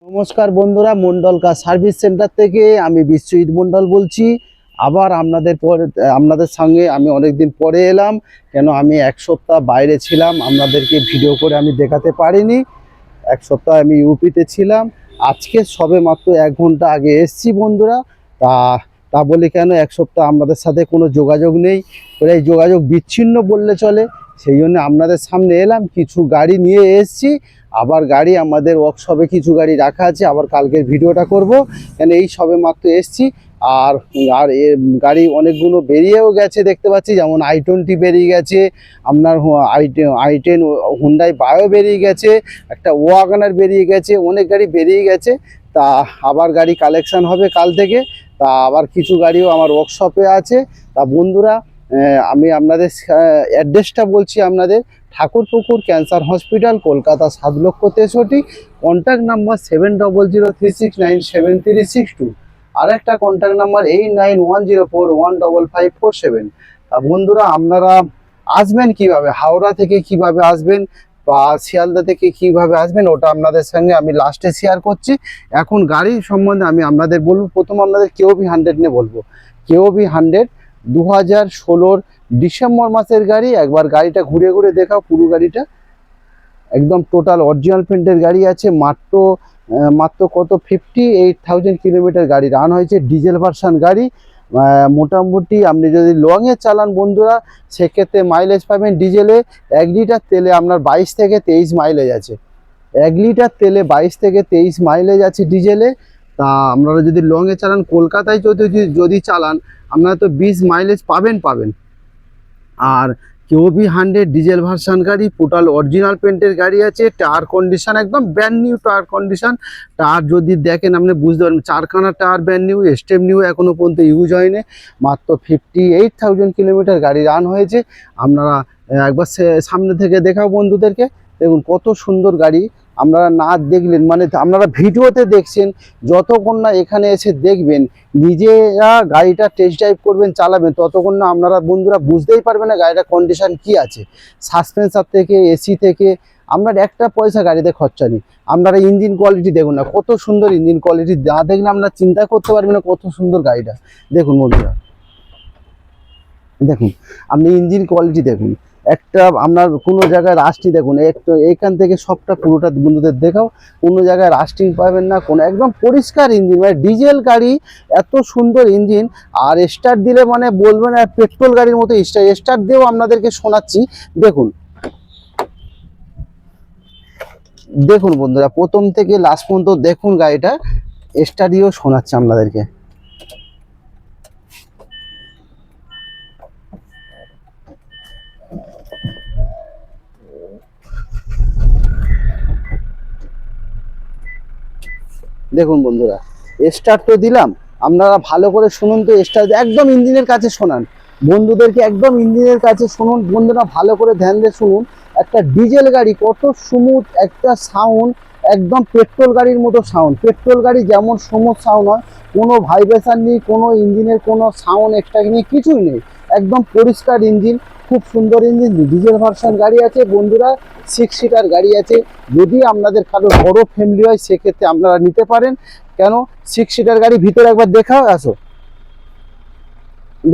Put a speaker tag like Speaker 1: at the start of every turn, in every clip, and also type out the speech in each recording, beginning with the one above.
Speaker 1: নমস্কার বন্ধুরা, Mondal car service centre থেকে আমি বিশ্বজিৎ মন্ডল বলছি। আবার আপনাদের সঙ্গে আমি অনেকদিন পরে এলাম। কেন আমি এক সপ্তাহ বাইরে ছিলাম, আপনাদেরকে ভিডিও করে আমি দেখাতে পারিনি। এক সপ্তাহ আমি ইউপিতে ছিলাম। আজকে সবে মাত্র 1 ঘন্টা আগে এসছি বন্ধুরা। তা তা বলে কেন এক সপ্তাহ আপনাদের সাথে কোনো যোগাযোগ নেই, এই যোগাযোগ বিচ্ছিন্ন বললে চলে। সেই জন্য আপনাদের সামনে এলাম, কিছু গাড়ি নিয়ে এসছি। আবার গাড়ি আমাদের ওয়ার্কশপে কিছু গাড়ি রাখা আছে, আবার কালকের ভিডিওটা করব। কেন এই সবে মাত্র এসছি। আর আর গাড়ি অনেকগুলো বেরিয়েও গেছে দেখতে পাচ্ছি, যেমন i20 বেরিয়ে গেছে, আপনার i10 হুন্ডাই বায়ো বেরিয়ে গেছে, একটা ওয়াগনার বেরিয়ে গেছে, অনেক গাড়ি বেরিয়ে গেছে। তা আবার গাড়ি কালেকশন হবে কাল থেকে। তা আবার কিছু গাড়িও আমার ওয়ার্কশপে আছে। তা বন্ধুরা, আমি আপনাদের অ্যাড্রেসটা বলছি আপনাদের। Thakurpukur cancer hospital, Kolkata 7,63,000। Contact number 7003697362। আর একটা কন্ট্যাক্ট নাম্বার 8910415547। তা বন্ধুরা, আপনারা আসবেন কিভাবে, হাওড়া থেকে কিভাবে আসবেন বা শিয়ালদা থেকে কিভাবে আসবেন, ওটা আপনাদের সঙ্গে আমি লাস্টে শেয়ার করছি। এখন গাড়ি সম্বন্ধে আমি আপনাদের বলবো। প্রথম আপনাদের কেওবি 100 নিয়ে বলবো। কেওবি 100 2016 ডিসেম্বর মাসের গাড়ি। একবার গাড়িটা ঘুরে ঘুরে দেখাও। পুরো গাড়িটা একদম টোটাল অরিজিনাল পেন্টের গাড়ি আছে। মাত্র কত 58,000 কিলোমিটার গাড়ি রান হয়েছে। ডিজেল ভার্সন গাড়ি। মোটামুটি আপনি যদি লংয়ে চালান বন্ধুরা, সেক্ষেত্রে মাইলেজ পাবেন ডিজেলে 1 লিটার তেলে আপনার 22 থেকে 23 মাইলেজ আছে। 1 লিটার তেলে 22 থেকে 23 মাইলেজ আছে ডিজেলে। তা আপনারা যদি লংয়ে চালান, কলকাতায় যদি চালান, আপনারা তো 20 মাইলেজ পাবেন। আর কেওবি 100 ডিজেল ভার্সন গাড়ি, টোটাল অরিজিনাল পেন্টের গাড়ি আছে। টায়ার কন্ডিশন একদম brand new tyre condition. Tyre যদি দেখেন আপনি বুঝতে পারবেন, 4খানা tyre brand new, stepney এখনও পর্যন্ত ইউজ হয়নি। মাত্র 58,000 কিলোমিটার গাড়ি রান হয়েছে। আপনারা একবার সামনে থেকে দেখাও বন্ধুদেরকে। দেখুন কত সুন্দর গাড়ি। আপনারা না দেখলেন মানে, আপনারা ভিডিওতে দেখছেন, যতক্ষণ না এখানে এসে দেখবেন, নিজেরা গাড়িটা টেস্ট ড্রাইভ করবেন, চালাবেন, ততক্ষণ না আপনারা বন্ধুরা বুঝতেই পারবেন না গাড়িটার কন্ডিশন কি আছে। সাসপেন্সার থেকে এসি থেকে আপনার একটা পয়সা গাড়িতে খরচা নেই। আপনারা ইঞ্জিন কোয়ালিটি দেখুন না, কত সুন্দর ইঞ্জিন কোয়ালিটি। না দেখলে আপনারা চিন্তা করতে পারবেন না কত সুন্দর গাড়িটা। দেখুন বন্ধুরা, দেখুন আপনি ইঞ্জিন কোয়ালিটি দেখুন। একটা আপনার কোনো জায়গায় রাস্টিং দেখুন, একটু এইখান থেকে সবটা পুরোটা বন্ধুদের দেখাও। কোনো জায়গায় রাস্টিং পাবেন না, কোনো একদম পরিষ্কার ইঞ্জিন। মানে ডিজেল গাড়ি, এত সুন্দর ইঞ্জিন। আর স্টার্ট দিলে মানে বলবেন আর পেট্রোল গাড়ির মতো স্টার্ট দিয়েও আপনাদেরকে শোনাচ্ছি। দেখুন দেখুন বন্ধুরা, প্রথম থেকে লাস্ট পর্যন্ত দেখুন গাড়িটা স্টার্ট দিয়েও শোনাচ্ছি আপনাদেরকে। দেখুন বন্ধুরা, স্টার্ট তো দিলাম, আপনারা ভালো করে শুনুন তো। স্টার্ট একদম ইঞ্জিনের কাছে শোনান বন্ধুদেরকে, একদম ইঞ্জিনের কাছে শুনুন বন্ধুরা, ভালো করে ধ্যান দিয়ে শুনুন। একটা ডিজেল গাড়ি কত স্মুথ একটা সাউন্ড, একদম পেট্রোল গাড়ির মতো সাউন্ড। পেট্রোল গাড়ি যেমন স্মুথ সাউন্ড হয়, কোনো ভাইব্রেশন নেই, কোনো ইঞ্জিনের কোনো সাউন্ড এক্সট্রা নেই, কিছুই নেই। একদম পরিষ্কার ইঞ্জিন, খুব সুন্দর ইঞ্জিন। ডিজেল ভার্সন গাড়ি আছে বন্ধুরা, 6 সিটার গাড়ি আছে। যদি আপনাদের কারো বড় ফ্যামিলি হয়, সেক্ষেত্রে আপনারা নিতে পারেন। কেন 6 সিটার গাড়ি, ভিতরে একবার দেখাও, আসো।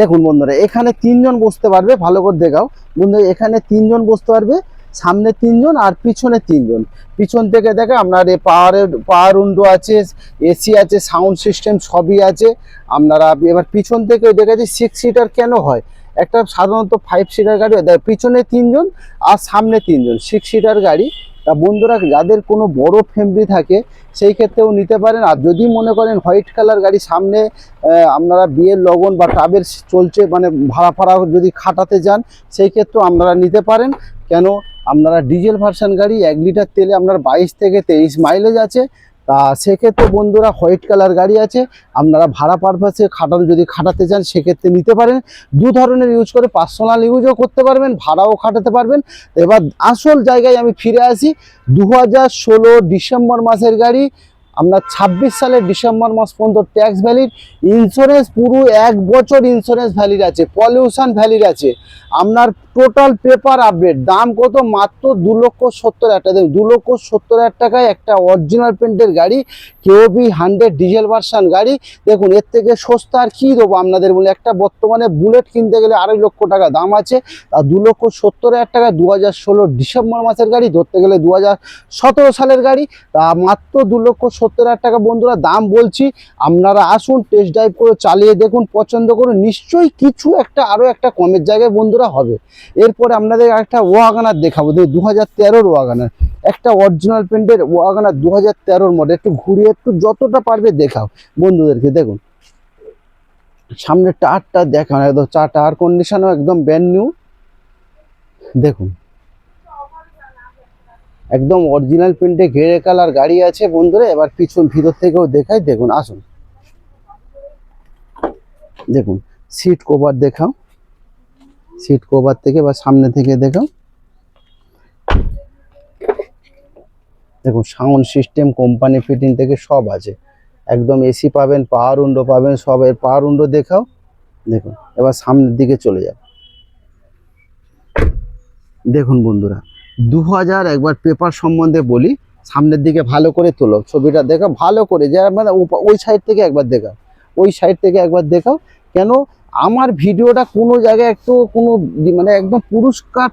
Speaker 1: দেখুন বন্ধুরা, এখানে 3 জন বসতে পারবে। ভালো করে দেখাও বন্ধুরা, এখানে 3 জন বসতে পারবে। সামনে 3 জন আর পিছনে 3 জন। পিছন থেকে দেখে আপনার পাওয়ার উইন্ডো আছে, এসি আছে, সাউন্ড সিস্টেম সবই আছে। আপনারা এবার পিছন থেকে দেখেছি 6 সিটার কেন হয়, একটা সাধারণত 5 সিটার গাড়ি হয়, পিছনে 3 জন আর সামনে 3 জন, 6 সিটার গাড়ি। তা বন্ধুরা, যাদের কোনো বড় ফ্যামিলি থাকে সেই ক্ষেত্রেও নিতে পারেন। আর যদি মনে করেন হোয়াইট কালার গাড়ি, সামনে আপনারা বিয়ের লগন বা টাবের চলছে, মানে ভাড়া যদি খাটাতে যান, সেই ক্ষেত্রেও আপনারা নিতে পারেন। কেন আপনারা ডিজেল ভার্সন গাড়ি, 1 লিটার তেলে আপনার 22 থেকে 23 মাইলেজ আছে। তা সেক্ষেত্রে বন্ধুরা হোয়াইট কালার গাড়ি আছে, আপনারা ভাড়া পারপাসে যদি খাটাতে চান, সেক্ষেত্রে নিতে পারেন। 2 ধরনের ইউজ করে, পার্সোনাল ইউজও করতে পারবেন, ভাড়াও খাটাতে পারবেন। এবার আসল জায়গায় আমি ফিরে আসি। 2016 ডিসেম্বর মাসের গাড়ি, আপনার 26 সালের ডিসেম্বর মাস পর্যন্ত ট্যাক্স ভ্যালিড। ইন্স্যুরেন্স পুরো 1 বছর ইন্স্যুরেন্স ভ্যালিড আছে, পলিউশন ভ্যালিড আছে। আপনার টোটাল পেপার আপডেট। দাম কত? মাত্র 2,70,000 টাকা। দেখুন 2,70,000 টাকায় একটা অরিজিনাল পেন্টের গাড়ি, কেওবি 100 ডিজেল ভার্সন গাড়ি। দেখুন এর থেকে সস্তা আর কি দেবো আপনাদের বলে। একটা বর্তমানে বুলেট কিনতে গেলে 2.5 লক্ষ টাকা দাম আছে, আর 2,70,000 টাকা 2016 ডিসেম্বর মাসের গাড়ি, ধরতে গেলে 2017 সালের গাড়ি। তা মাত্র 2,70,000 টাকা বন্ধুরা দাম বলছি। আপনারা আসুন, টেস্ট ড্রাইভ করে চালিয়ে দেখুন, পছন্দ করুন, নিশ্চয়ই কিছু একটা আরও একটা কমের জায়গায় বন্ধুরা হবে। এরপরে আপনাদের একটা ওয়াগনার দেখাবো, 2013 ওয়াগনার, একটা অরিজিনাল পেন্টের ওয়াগনার 2013 মডেল। একটু ঘুরিয়ে একটু যতটা পারবে দেখাও বন্ধুদেরকে। দেখুন সামনে টায়ারটা দেখানো, একদম টায়ার কন্ডিশনও একদম ব্র্যান্ড নিউ। দেখুন একদম অরিজিনাল পেন্টে গ্রে কালার গাড়ি আছে বন্ধুরা। এবার পিছন ভিতর থেকেও দেখাই, দেখুন আসুন। দেখুন সিট কভার দেখাও, সিট কভার থেকে বা সামনে থেকে দেখাও। দেখুন সাউন্ড সিস্টেম কোম্পানি ফিটিং থেকে সব আছে, একদম এসি পাবেন, পাওয়ার উইন্ডো পাবেন, সব। এর পাওয়ার উইন্ডো দেখাও। দেখুন এবার সামনের দিকে চলে যাও। দেখুন বন্ধুরা 2000, একবার পেপার সম্বন্ধে বলি, সামনের দিকে ভালো করে তোলো, ছবিটা দেখা ভালো করে, যারা মানে ওই সাইড থেকে একবার দেখাও, ওই সাইড থেকে একবার দেখাও। কেন আমার ভিডিওটা কোনো জায়গায় একটু কোনো মানে একদম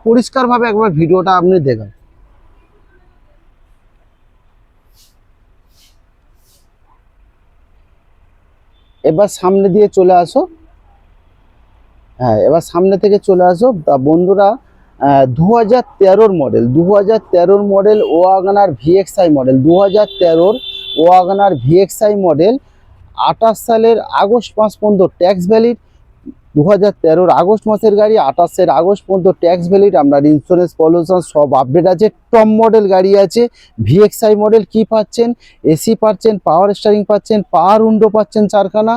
Speaker 1: পরিষ্কারভাবে একবার ভিডিওটা আপনি দেখান। এবার সামনে দিয়ে চলে আসো। হ্যাঁ এবার সামনে থেকে চলে আসো। তা বন্ধুরা 2013 model, 2013 model WagonR VXI model, 2013 WagonR VXI model, 28 সালের আগস্ট মাস পর্যন্ত ট্যাক্স ভ্যালিড। 2013 আগস্ট মাসের গাড়ি, 28 আগস্ট পর্যন্ত ট্যাক্স ভ্যালিড। আপনার ইন্স্যুরেন্স পলিউশন সব আপডেট আছে। টপ মডেল গাড়ি আছে, ভিএক্সআই মডেল। কি পাচ্ছেন? এসি পাচ্ছেন, পাওয়ার স্টারিং পাচ্ছেন, পাওয়ার উইন্ডো পাচ্ছেন 4খানা,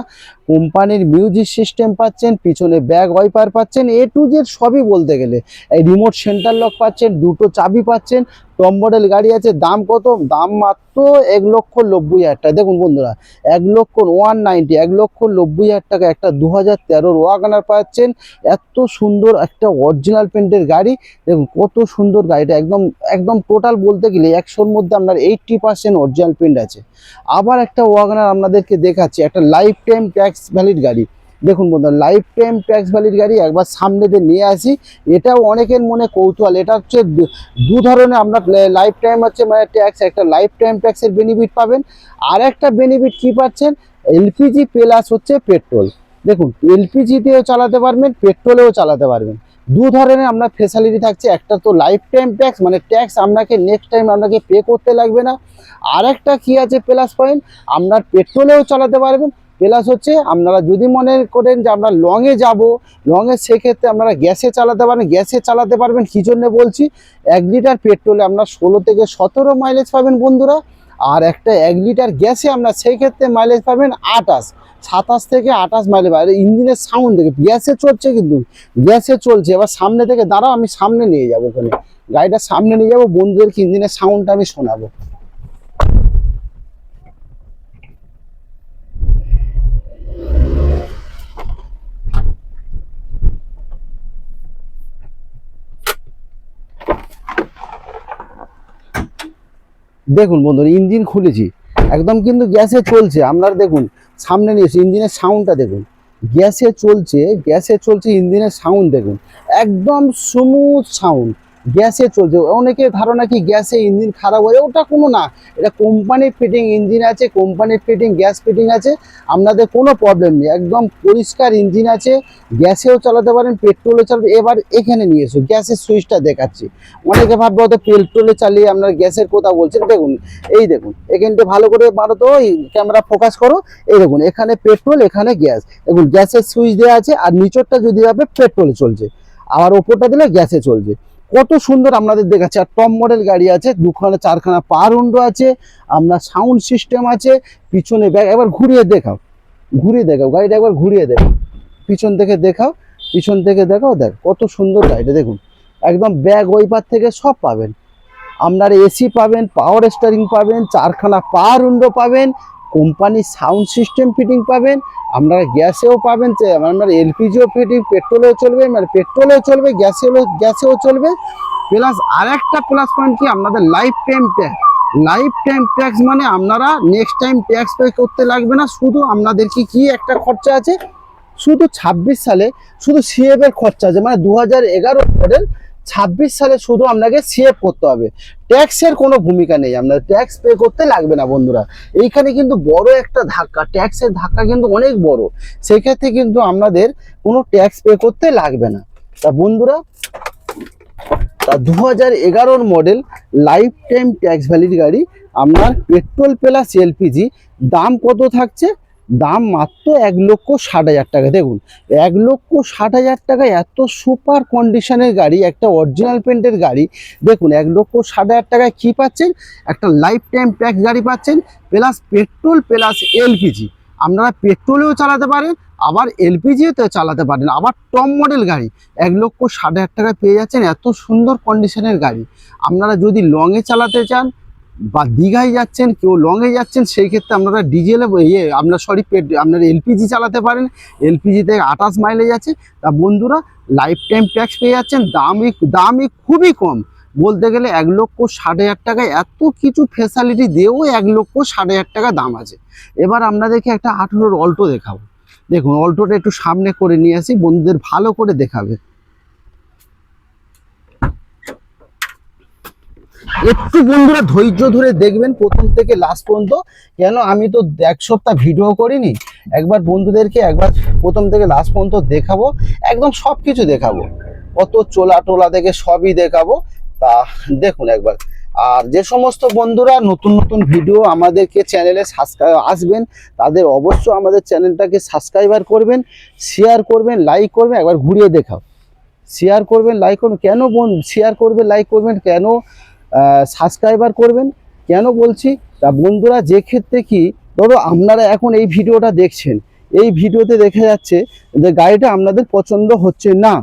Speaker 1: কোম্পানির মিউজিক সিস্টেম পাচ্ছেন, পিছনে ব্যাক ওয়াইপার পাচ্ছেন, এ টু জেড সবই বলতে গেলে। এই রিমোট সেন্টার লক পাচ্ছেন, দুটো চাবি পাচ্ছেন। টপ মডেল গাড়ি আছে। দাম কত? দাম মাত্র 1,90,000 টাকা। দেখুন বন্ধুরা 1,90,000 টাকা একটা 2013 ওয়াগনার পাচ্ছেন। এত সুন্দর একটা অরিজিনাল পেন্টের গাড়ি। দেখুন কত সুন্দর গাড়িটা, একদম একদম টোটাল বলতে গেলে 100-র মধ্যে আপনার 80% অরিজিনাল পেন্ট আছে। আবার একটা ওয়াগনার আপনাদেরকে দেখাচ্ছি, একটা লাইফ টাইম ট্যাক্স ভ্যালিড গাড়ি। দেখুন বন্ধুরা লাইফ টাইম ট্যাক্স ভ্যালিড গাড়ি, একবার সামনে দিয়ে নিয়ে আসি। এটাও অনেকের মনে কৌতূহল। এটা হচ্ছে দু ধরনের আপনার লাইফ টাইম হচ্ছে মানে ট্যাক্স, একটা লাইফ টাইম ট্যাক্সের বেনিফিট পাবেন, আর একটা বেনিফিট কি পাচ্ছেন? এলপিজি প্লাস হচ্ছে পেট্রোল। দেখুন এলপিজিতেও চালাতে পারবেন, পেট্রোলেও চালাতে পারবেন। দু ধরনের আপনার ফেসিলিটি থাকছে। একটা তো লাইফ টাইম ট্যাক্স, মানে ট্যাক্স আপনাকে নেক্সট টাইম আপনাকে পে করতে লাগবে না। আর একটা কি আছে প্লাস পয়েন্ট, আপনার পেট্রোলেও চালাতে পারবেন। প্লাস হচ্ছে আপনারা যদি মনে করেন যে আমরা লংয়ে যাব, লংয়ে সেক্ষেত্রে আপনারা গ্যাসে চালাতে পারেন। গ্যাসে চালাতে পারবেন কী জন্য বলছি, 1 লিটার পেট্রোলে আপনার 16 থেকে 17 মাইলেজ পাবেন বন্ধুরা। আর একটা 1 লিটার গ্যাসে আপনার সেই ক্ষেত্রে মাইলেজ পাবেন 27 থেকে 28 মাইলেজ। আর ইঞ্জিনের সাউন্ড দেখে, গ্যাসে চলছে কিন্তু, গ্যাসে চলছে। এবার সামনে থেকে দাঁড়াও, আমি সামনে নিয়ে যাবো, ওখানে গাড়িটা সামনে নিয়ে যাবো, বন্ধুদেরকে ইঞ্জিনের সাউন্ডটা আমি শোনাবো। দেখুন বন্ধুরা ইঞ্জিন খুলেছি, একদম কিন্তু গ্যাসে চলছে। আপনারা দেখুন সামনে নিয়েছি, ইঞ্জিনের সাউন্ডটা দেখুন, গ্যাসে চলছে, গ্যাসে চলছে, ইঞ্জিনের সাউন্ড দেখুন, একদম স্মুথ সাউন্ড, গ্যাসে চলছে। অনেকে ধারণা কি গ্যাসে ইঞ্জিন খারাপ হয়ে, ওটা কোনো না। এটা কোম্পানির ফিটিং ইঞ্জিন আছে, কোম্পানির ফিটিং গ্যাস ফিটিং আছে, আপনাদের কোনো প্রবলেম নেই। একদম পরিষ্কার ইঞ্জিন আছে, গ্যাসেও চালাতে পারেন, পেট্রোলে চালাতে। এবার এখানে নিয়ে এসো, গ্যাসের সুইচটা দেখাচ্ছি। অনেকে ভাববে হয়তো পেট্রোলে চালিয়ে আপনার গ্যাসের কথা বলছেন। দেখুন এই দেখুন, এখানটা ভালো করে মারো তো, ক্যামেরা ফোকাস করো। এই দেখুন এখানে পেট্রোল, এখানে গ্যাস। দেখুন গ্যাসের সুইচ দেওয়া আছে, আর নিচরটা যদি হবে পেট্রোলে চলছে, আবার ওপরটা দিলে গ্যাসে চলছে। কত সুন্দর আপনাদের দেখাচ্ছে। আর টপ মডেল গাড়ি আছে, 2-4খানা পাওয়ার উইন্ডো আছে, আপনার সাউন্ড সিস্টেম আছে, পিছনে ব্যাগ। একবার ঘুরিয়ে দেখাও, ঘুরিয়ে দেখাও গাড়িটা, একবার ঘুরিয়ে দেখাও, পিছন থেকে দেখাও, পিছন থেকে দেখাও। দেখ কত সুন্দর গাড়িটা, দেখুন একদম ব্যাগ ওয়াইপার থেকে সব পাবেন। আপনার এসি পাবেন, পাওয়ার স্টিয়ারিং পাবেন, 4খানা পাওয়ার উইন্ডো পাবেন, কোম্পানির সাউন্ড সিস্টেম ফিটিং পাবেন, আপনারা গ্যাসেও পাবেন, আপনার এলপিজিও ফিটিং, পেট্রোলেও চলবে, মানে পেট্রোলেও চলবে, গ্যাসেও চলবে। প্লাস আরেকটা প্লাস পয়েন্ট কি, আপনাদের life time tax. Life time tax মানে আপনারা নেক্সট টাইম ট্যাক্স পে করতে লাগবে না। শুধু আপনাদেরকে কি একটা খরচা আছে, শুধু 26 সালে শুধু সিএফ এর খরচা আছে, মানে 2011 মডেল 26 সালে শুধু আপনাকে সিএফ করতে হবে। ট্যাক্সের কোনো ভূমিকা নেই, আপনার ট্যাক্স পে করতে লাগবে না বন্ধুরা। এইখানে কিন্তু বড় একটা ধাক্কা, ট্যাক্সের ধাক্কা কিন্তু অনেক বড়, সেই ক্ষেত্রে কিন্তু আপনাদের কোনো ট্যাক্স পে করতে লাগবে না। তা বন্ধুরা, 2011 model life time tax valid গাড়ি, আপনার পেট্রোল প্লাস এলপিজি, দাম কত থাকছে? দাম মাত্র 1,60,000 টাকা। দেখুন 1,60,000 টাকায় এত সুপার কন্ডিশনের গাড়ি, একটা অরিজিনাল পেন্টের গাড়ি। দেখুন 1,60,000 টাকায় কী পাচ্ছেন? একটা লাইফ টাইম ট্যাক্স গাড়ি পাচ্ছেন, প্লাস পেট্রোল প্লাস এলপিজি। আপনারা পেট্রোলেও চালাতে পারেন, আবার এলপিজিতে চালাতে পারেন, আবার টপ মডেল গাড়ি 1,60,000 টাকায় পেয়ে যাচ্ছেন এত সুন্দর কন্ডিশনের গাড়ি। আপনারা যদি লংয়ে চালাতে চান বা দীঘায় যাচ্ছেন, কেউ লংয়ে যাচ্ছেন, সেই ক্ষেত্রে আপনারা ডিজেলে আপনারা এলপিজি চালাতে পারেন। এলপিজিতে 28 মাইলেজ আছে। তা বন্ধুরা, লাইফ টাইম ট্যাক্স পেয়ে যাচ্ছেন, দামই খুবই কম। বলতে গেলে 1,60,000 টাকায় এত কিছু ফেসিলিটি দিয়েও 1,60,000 টাকা দাম আছে। এবার আপনাদেরকে একটা 18 অল্টো দেখাবো। দেখুন অল্টোটা একটু সামনে করে নিয়ে আসি, বন্ধুদের ভালো করে দেখাবে। একটু বন্ধুরা ধৈর্য ধরে দেখবেন প্রথম থেকে লাস্ট পর্যন্ত, কেন আমি তো 1 সপ্তাহ ভিডিও করিনি। একবার বন্ধুদেরকে একবার প্রথম থেকে লাস্ট পর্যন্ত দেখাবো, একদম সব কিছু দেখাবো, কত টোলা থেকে সবই দেখাবো। তা দেখুন একবার। আর যে সমস্ত বন্ধুরা নতুন নতুন ভিডিও আমাদেরকে চ্যানেলে আসবেন, তাদের অবশ্যই আমাদের চ্যানেলটাকে সাবস্ক্রাইবার করবেন, শেয়ার করবেন, লাইক করবেন। একবার ঘুরিয়ে দেখাও, শেয়ার করবেন, লাইক করবেন। কেন শেয়ার করবেন, লাইক করবেন, কেন সাবস্ক্রাইবার করবেন, কেন বলছি? তা বন্ধুরা, যে ক্ষেত্রে কি, ধরো আপনারা এখন এই ভিডিওটা দেখছেন, এই ভিডিওতে দেখা যাচ্ছে যে গাড়িটা আপনাদের পছন্দ হচ্ছে না।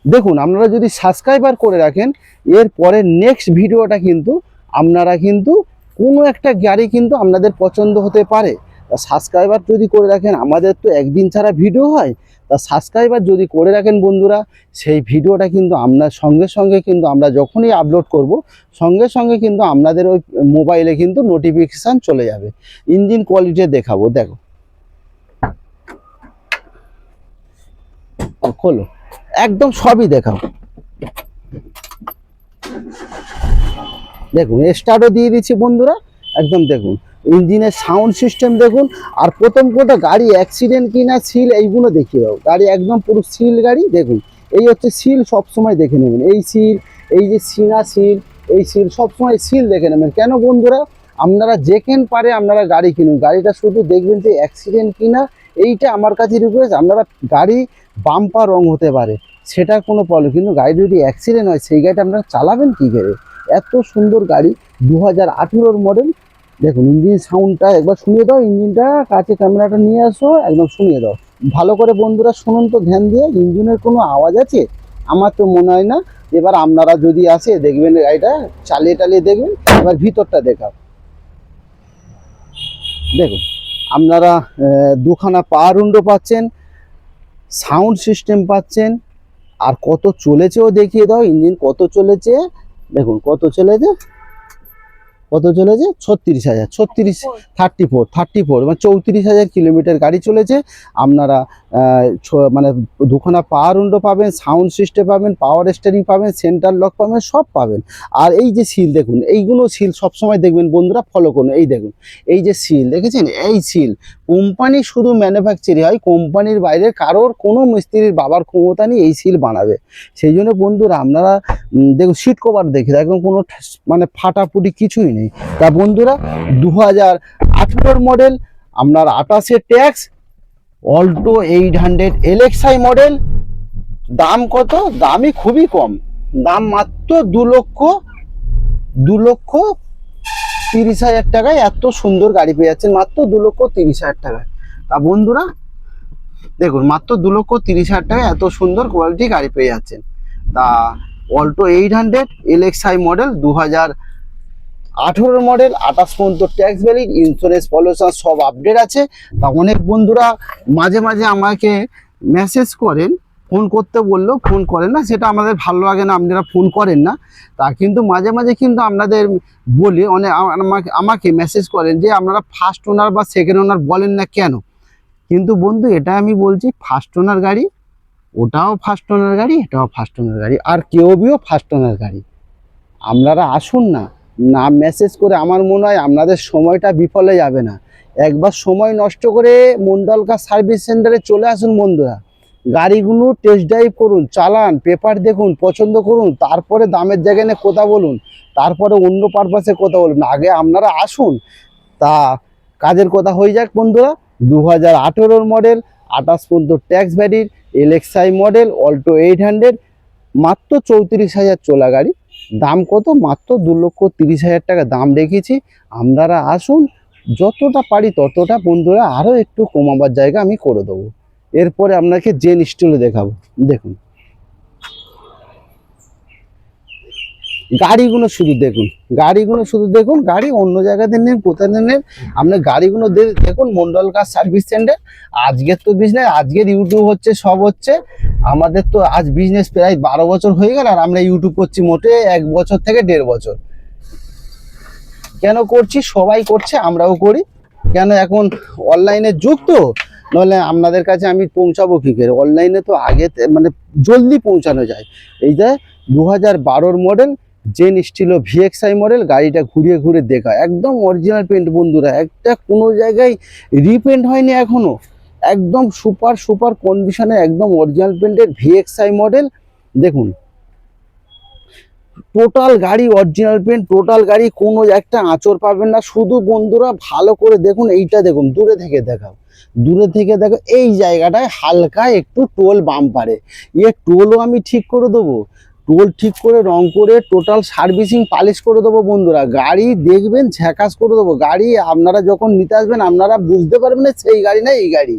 Speaker 1: দেখুন আপনারা যদি সাবস্ক্রাইবার করে রাখেন, এর পরে নেক্সট ভিডিওটা কিন্তু আপনারা কিন্তু কোনো একটা গাড়ি কিন্তু আপনাদের পছন্দ হতে পারে। তা সাবস্ক্রাইবার যদি করে রাখেন, আমাদের তো একদিন ছাড়া ভিডিও হয়, তা সাবস্ক্রাইবার যদি করে রাখেন বন্ধুরা, সেই ভিডিওটা কিন্তু আপনার সঙ্গে সঙ্গে কিন্তু আমরা যখনই আপলোড করব, সঙ্গে সঙ্গে কিন্তু আপনাদের ওই মোবাইলে কিন্তু নোটিফিকেশান চলে যাবে। ইঞ্জিন কোয়ালিটি দেখাবো, দেখো খোলো, একদম সবই দেখাও। দেখুন স্টার্টও দিয়ে দিচ্ছি বন্ধুরা, একদম দেখুন ইঞ্জিনের সাউন্ড সিস্টেম দেখুন। আর প্রথম কথা, গাড়ি অ্যাক্সিডেন্ট কিনা সিল এইগুলো দেখিয়ে দাও। গাড়ি একদম পুরো সিল গাড়ি। দেখুন এই হচ্ছে সিল, সবসময় দেখে নেবেন এই সিল, এই যে সিনা সিল, এই সিল সবসময় সিল দেখে নেবেন। কেন বন্ধুরা, আপনারা যেখানে পারে আপনারা গাড়ি কিনুন, গাড়িটা শুধু দেখবেন যে অ্যাক্সিডেন্ট কিনা, এইটা আমার কাছে রিকোয়েস্ট। আপনারা গাড়ি বাম্পার রং হতে পারে, সেটা কোনো প্রবলেম, কিন্তু গাড়ি যদি অ্যাক্সিডেন্ট হয় সেই গাড়িটা আপনারা চালাবেন কী করে? এত সুন্দর গাড়ি, 2018 মডেল। দেখুন ইঞ্জিন সাউন্ডটা একবার শুনিয়ে দাও, ইঞ্জিনটা কাছে ক্যামেরাটা নিয়ে আসো, একদম শুনিয়ে দাও ভালো করে বন্ধুরা। শুনুন তো ধ্যান দিয়ে, ইঞ্জিনের কোনো আওয়াজ আছে? আমার তো মনে হয় না। এবার আপনারা যদি আসে দেখবেন গাড়িটা চালিয়ে টালিয়ে দেখবেন। এবার ভিতরটা দেখাও, দেখুন আপনারা দুখানা পাওয়ার উইন্ডো পাচ্ছেন, সাউন্ড সিস্টেম পাচ্ছেন, আর কত চলেছেও দেখিয়ে দাও। ইঞ্জিন কত চলেছে দেখুন, কত চলেছে, 36,000, 34 মানে 34,000 কিলোমিটার গাড়ি চলেছে। আপনারা মানে দুখানা পাওয়ার উইন্ডো পাবেন, সাউন্ড সিস্টেম পাবেন, পাওয়ার স্টিয়ারিং পাবেন, সেন্টার লক পাবেন, সব পাবেন। আর এই যে সিল দেখুন, এইগুলো সিল সবসময় দেখবেন বন্ধুরা, ফলো করুন। এই দেখুন এই যে সিল দেখেছেন, এই সিল কোম্পানি শুধু ম্যানুফ্যাকচারিং হয়, কোম্পানির বাইরে কারোর কোনো মিস্ত্রির বাবার ক্ষমতা নেই এই সিল বানাবে। সেই জন্য বন্ধুরা আপনারা দেখুন সিট কভার দেখে একদম কোনো মানে ফাটাফুটি কিছুই নেই। তা বন্ধুরা, 2018 মডেল, আপনার 28 ট্যাক্স, অল্টো 800 LXI মডেল। দাম কত? দামই খুবই কম, দাম মাত্র 2,30,000 টাকায় এত সুন্দর গাড়ি পেয়ে যাচ্ছেন, মাত্র 2,30,000 টাকায়। তা বন্ধুরা দেখুন, মাত্র 2,30,000 টাকায় এত সুন্দর কোয়ালিটি গাড়ি পেয়ে যাচ্ছেন। তা অল্টো 800 LXI মডেল, 18 মডেল, 28 পর্যন্ত ট্যাক্স ভ্যালিড, ইন্স্যুরেন্স পলিউশন সব আপডেট আছে। তা অনেক বন্ধুরা মাঝে মাঝে আমাকে মেসেজ করেন, ফোন করতে বললেও ফোন করেন না, সেটা আমাদের ভালো লাগে না, আপনারা ফোন করেন না। তা কিন্তু মাঝে মাঝে কিন্তু আপনাদের বলি, অনেক আমাকে মেসেজ করেন যে আপনারা ফার্স্ট ওনার বা সেকেন্ড ওনার বলেন না কেন। কিন্তু বন্ধু এটা আমি বলছি, ফার্স্ট ওনার গাড়ি, ওটাও ফার্স্ট ওনার গাড়ি, এটাও ফার্স্ট ওনার গাড়ি, আর কেউবিও ফার্স্ট ওনার গাড়ি। আপনারা আসুন না, না মেসেজ করে আমার মনে হয় আপনাদের সময়টা বিফলে যাবে না। একবার সময় নষ্ট করে মন্ডল কার সার্ভিস সেন্টারে চলে আসুন বন্ধুরা, গাড়িগুলো টেস্ট ড্রাইভ করুন, চালান, পেপার দেখুন, পছন্দ করুন, তারপরে দামের জায়গায় নিয়ে কথা বলুন, তারপরে অন্য পারপাসে কথা বলুন। আগে আপনারা আসুন, তা কাজের কথা হয়ে যাক বন্ধুরা। 2018 মডেল, 28 পর্যন্ত tax valid, LXi model, Alto 800, মাত্র 34,000 চলা গাড়ি। দাম কত? মাত্র 2,30,000 টাকা দাম রেখেছি। আপনারা আসুন, যতটা পারি ততটা বন্ধুরা আরও একটু কমাবার জায়গা আমি করে দেবো। এরপরে আপনাকে জেন স্টিলে দেখাবো। দেখুন গাড়িগুলো শুধু দেখুন, গাড়িগুলো শুধু দেখুন, গাড়ি অন্য জায়গাতে নেন, কোথায় নেন, আপনি গাড়িগুলো দেখুন মন্ডল কার সার্ভিস সেন্টার। আজকের তো বিজনেস, আজকের ইউটিউব হচ্ছে, সব হচ্ছে আমাদের তো। আজ বিজনেস প্রায় 12 বছর হয়ে গেল, আর আমরা ইউটিউব করছি মোটে 1 বছর থেকে 1.5 বছর। কেন করছি? সবাই করছে, আমরাও করি। কেন? এখন অনলাইনের যুগ তো, নাহলে আপনাদের কাছে আমি পৌঁছাবো কী করে? অনলাইনে তো আগে মানে জলদি পৌঁছানো যায়। এই যে 2012 model gen Stilo VXI model, গাড়িটা ঘুরিয়ে ঘুরে দেখা, একদম অরিজিনাল পেন্ট বন্ধুরা, একটা কোনো জায়গায় রিপেন্ট হয়নি এখনো, একদম সুপার সুপার কন্ডিশনে, একদম অরিজিনাল পেন্টের ভিএক্সআই মডেল। দেখুন টোটাল গাড়ি অরিজিনাল পেন্ট, টোটাল গাড়ি, কোনো একটা আঁচড় পাবেন না। শুধু বন্ধুরা ভালো করে দেখুন, এইটা দেখুন, দূরে থেকে দেখাও, দূরে থেকে দেখো, এই জায়গাটায় হালকা একটু টোল বাম্পারে, টোলও আমি ঠিক করে দেবো, টোল ঠিক করে রং করে টোটাল সার্ভিসিং পালিশ করে দেবো বন্ধুরা। গাড়ি দেখবেন ঝ্যাকাস করে দেবো। গাড়ি আপনারা যখন নিতে আসবেন আপনারা বুঝতে পারবেন না সেই গাড়ি না এই গাড়ি,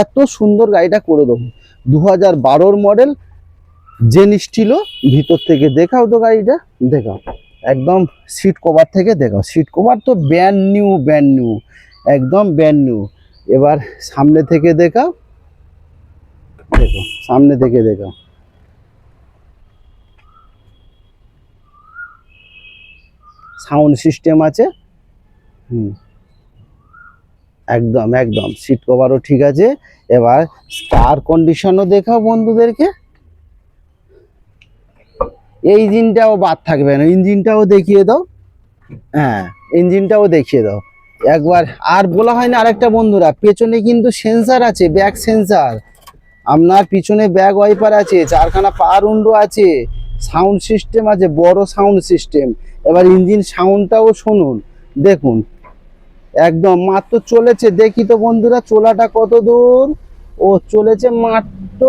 Speaker 1: এত সুন্দর গাড়িটা করে দেবো। 2012 মডেল জেন স্টিলো, ভিতর থেকে দেখাও তো গাড়িটা, দেখাও একদম সিট কভার থেকে দেখাও, সিট কভার তো ব্র্যান্ড নিউ, ব্র্যান্ড নিউ, একদম ব্র্যান্ড নিউ। এবার সামনে থেকে দেখাও, দেখো সামনে থেকে দেখাও, সাউন্ড সিস্টেম আছে, একদম একদম সিট কভারও ঠিক আছে। এবার স্টার কন্ডিশনও দেখাও বন্ধুদেরকে, এই ইঞ্জিনটাও বাদ থাকবে না, ইঞ্জিনটাও দেখিয়ে দাও, হ্যাঁ ইঞ্জিনটাও দেখিয়ে দাও একবার। আর বলা হয় না আরেকটা বন্ধুরা, পেছনে কিন্তু সেন্সার আছে, ব্যাক সেন্সার, আপনার পিছনে ব্যাক ওয়াইপার আছে, 4খানা পাওয়ার উইন্ডো আছে, সাউন্ড সিস্টেম আছে, বড় সাউন্ড সিস্টেম। এবার ইঞ্জিন সাউন্ডটাও শুনুন, দেখুন একদম মাত্র চলেছে, দেখি তো বন্ধুরা চলাটা কত দূর। ও চলেছে মাত্র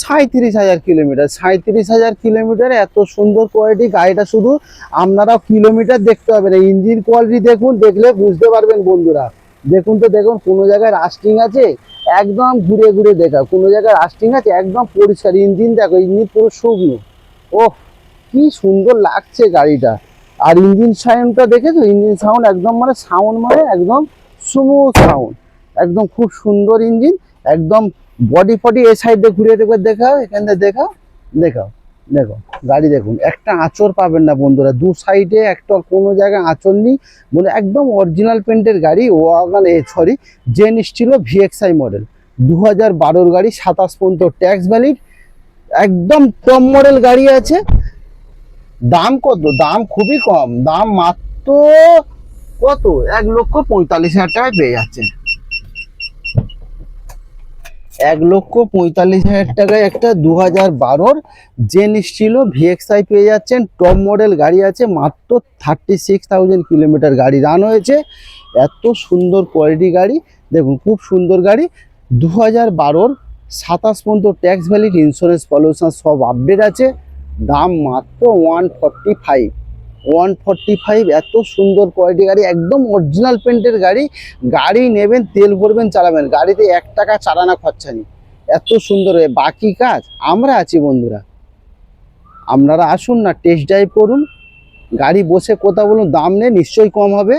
Speaker 1: 37,000 কিলোমিটার, 37,000 কিলোমিটার। এত সুন্দর কোয়ালিটি গাড়িটা, শুধু আপনারাও কিলোমিটার দেখতে হবে না, ইঞ্জিন কোয়ালিটি দেখুন, দেখলে বুঝতে পারবেন বন্ধুরা। দেখুন তো, দেখুন কোনো জায়গায় রাস্টিং আছে, একদম ঘুরে ঘুরে দেখা, কোনো জায়গায় রাস্টিং আছে, একদম পরিষ্কার। ইঞ্জিন দেখো, ইঞ্জিন পুরো শুকনো, ওহ কি সুন্দর লাগছে গাড়িটা। আর ইঞ্জিন সাউন্ডটা দেখেছো, ইঞ্জিন সাউন্ড একদম মানে সাউন্ড মানে একদম স্মুথ সাউন্ড, একদম খুব সুন্দর ইঞ্জিন, একদম বডি ফডি। এই সাইডে ঘুরে একবার দেখাও, এখানে দেখাও, দেখাও, দেখো গাড়ি দেখুন, একটা আঁচড় পাবেন না বন্ধুরা, দু সাইডে একটা কোনো জায়গায় আঁচড় নেই, মানে একদম অরিজিনাল পেন্টের গাড়ি। Wagon sorry Zen Stilo VXI model, 2012 গাড়ি, 27 পর্যন্ত ট্যাক্স ভ্যালিড, একদম টপ মডেল গাড়ি আছে। দাম কত? দাম খুবই কম, দাম মাত্র কত, 1,45,000 টাকায় পেয়ে যাচ্ছেন। 1,45,000 টাকায় একটা 2012 জেন স্টিলো ভিএক্সআই পেয়ে যাচ্ছেন। টপ মডেল গাড়ি আছে, মাত্র 36,000 কিলোমিটার গাড়ি রান হয়েছে। এত সুন্দর কোয়ালিটি গাড়ি, দেখুন খুব সুন্দর গাড়ি। 2012 27 পর্যন্ত ট্যাক্স ভ্যালিড, ইন্স্যুরেন্স পলিউশন সব আপডেট আছে। দাম মাত্র 145, 145। এত সুন্দর কোয়ালিটি গাড়ি, একদম অরিজিনাল পেন্টের গাড়ি। গাড়ি নেবেন, তেল ভরবেন, চালাবেন, গাড়িতে 1 টাকা চালানা খরচা নেই। এত সুন্দর, বাকি কাজ আমরা আছি বন্ধুরা। আপনারা আসুন না, টেস্ট ড্রাইভ করুন, গাড়ি বসে কথা বলুন, দাম নেই, নিশ্চয়ই কম হবে।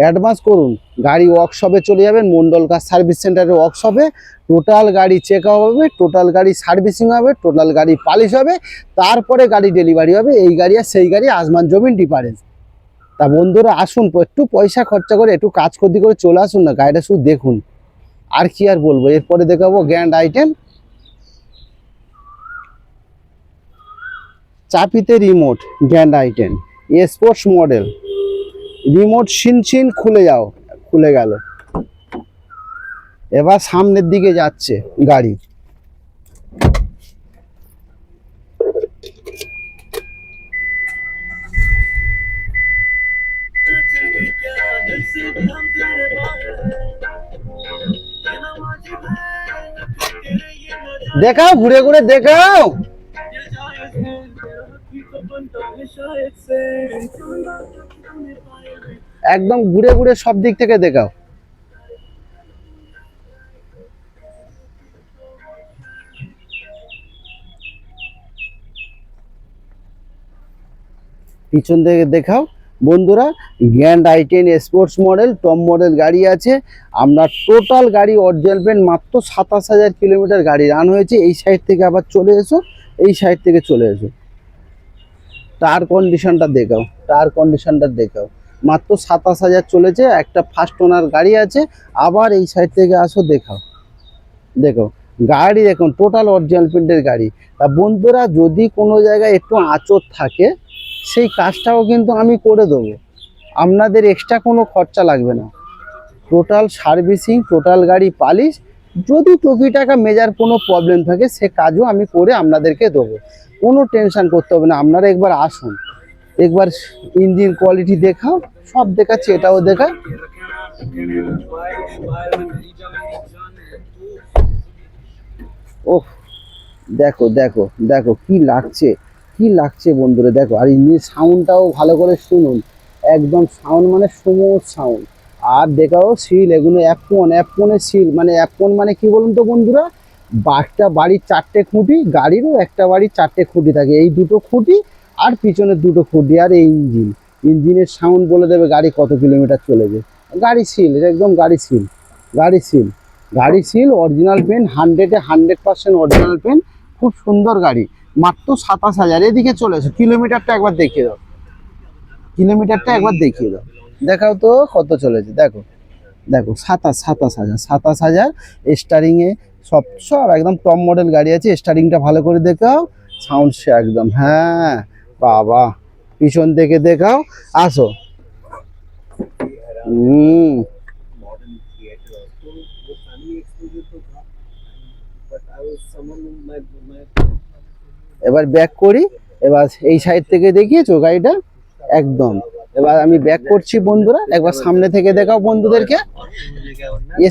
Speaker 1: অ্যাডভান্স করুন, গাড়ি ওয়ার্কশপে চলে যাবেন, মন্ডল কার সার্ভিস সেন্টারে ওয়ার্কশপে টোটাল গাড়ি চেক আপ হবে, টোটাল গাড়ি সার্ভিসিং হবে, টোটাল গাড়ি পালিশ হবে, তারপরে গাড়ি ডেলিভারি হবে। এই গাড়ি আর সেই গাড়ি আসমান জমিন ডিফারেন্স। তা বন্ধুরা আসুন, একটু পয়সা খরচা করে একটু কাজ করতে করে চলে আসুন না, গাড়িটা শুধু দেখুন। আর কি আর বলবো, এরপরে দেখাবো গ্র্যান্ড আইটেম, চাপিতে remote, grand item sports model, remote ছিন খুলে যাও, খুলে গেল। এবার সামনের দিকে যাচ্ছে গাড়ি, দেখাও, ঘুরে ঘুরে দেখাও, একদম ঘুরে ঘুরে সব দিক থেকে দেখাও। পিছন থেকে দেখাও বন্ধুরা, গ্র্যান্ড আই10 স্পোর্টস মডেল, টপ মডেল গাড়ি আছে। আমরা টোটাল গাড়ি অরিজিনাল পেন মাত্র 27,000 কিলোমিটার গাড়ি রান হয়েছে। এই সাইড থেকে আবার চলে এসো, এই সাইড থেকে চলে এসো, টায়ার কন্ডিশনটা দেখাও, টায়ার কন্ডিশনটা দেখাও, মাত্র 27,000 চলেছে। একটা ফার্স্ট ওনার গাড়ি আছে। আবার এই সাইড থেকে আসো, দেখাও, দেখো গাড়ি দেখুন, টোটাল অরিজিনাল প্রিন্টের গাড়ি। তা বন্ধুরা যদি কোনো জায়গায় একটু আঁচড় থাকে, সেই কাজটাও কিন্তু আমি করে দেবো, আপনাদের এক্সট্রা কোনো খরচা লাগবে না। টোটাল সার্ভিসিং, টোটাল গাড়ি পালিশ, যদি টুকিটাকা মেজার কোনো প্রবলেম থাকে সে কাজও আমি করে আপনাদেরকে দেবো, কোনো টেনশন করতে হবে না। আপনারা একবার আসুন, একবার ইঞ্জিন কোয়ালিটি দেখাও, সব দেখাচ্ছি, এটাও দেখা। ওহ, দেখো দেখো দেখো কি লাগছে, কি লাগছে বন্ধুরা, দেখো। আর ইঞ্জিন সাউন্ডটাও ভালো করে শুনুন, একদম সাউন্ড মানে স্মুথ সাউন্ড। আর দেখাও সিল, এগুলো অ্যাপনের সিল, মানে অ্যাপন মানে কি বলুন তো বন্ধুরা, একটা বাড়ির 4টে খুঁটি, গাড়িরও একটা বাড়ির 4টে খুঁটি থাকে, এই দুটো খুঁটি আর পিছনের দুটো খুঁটি, আর এই ইঞ্জিনের সাউন্ড বলে দেবে গাড়ি কত কিলোমিটার চলেছে। গাড়ি সিল, এটা একদম গাড়ি সিল, গাড়ি সিল, গাড়ি seal, original paint, 100% original paint. খুব সুন্দর গাড়ি, মাত্র 27,000। এদিকে চলে এসো, কিলোমিটারটা একবার দেখিয়ে দাও, কিলোমিটারটা একবার দেখিয়ে দাও, দেখাও তো কত চলেছে। দেখো দেখো, 27,000, 27,000। স্টারিংয়ে সব সব একদম টপ মডেল গাড়ি আছে। স্টারিংটা ভালো করে দেখাও, সাউন্ড সে একদম, হ্যাঁ বাবা, পিছন থেকে দেখাও, আসো। এবার ব্যাক করি, এবার এই সাইড থেকে দেখিয়েছো গাড়িটা একদম। এবার আমি ব্যাক করছি বন্ধুরা, একবার সামনে থেকে দেখাও বন্ধুদেরকে।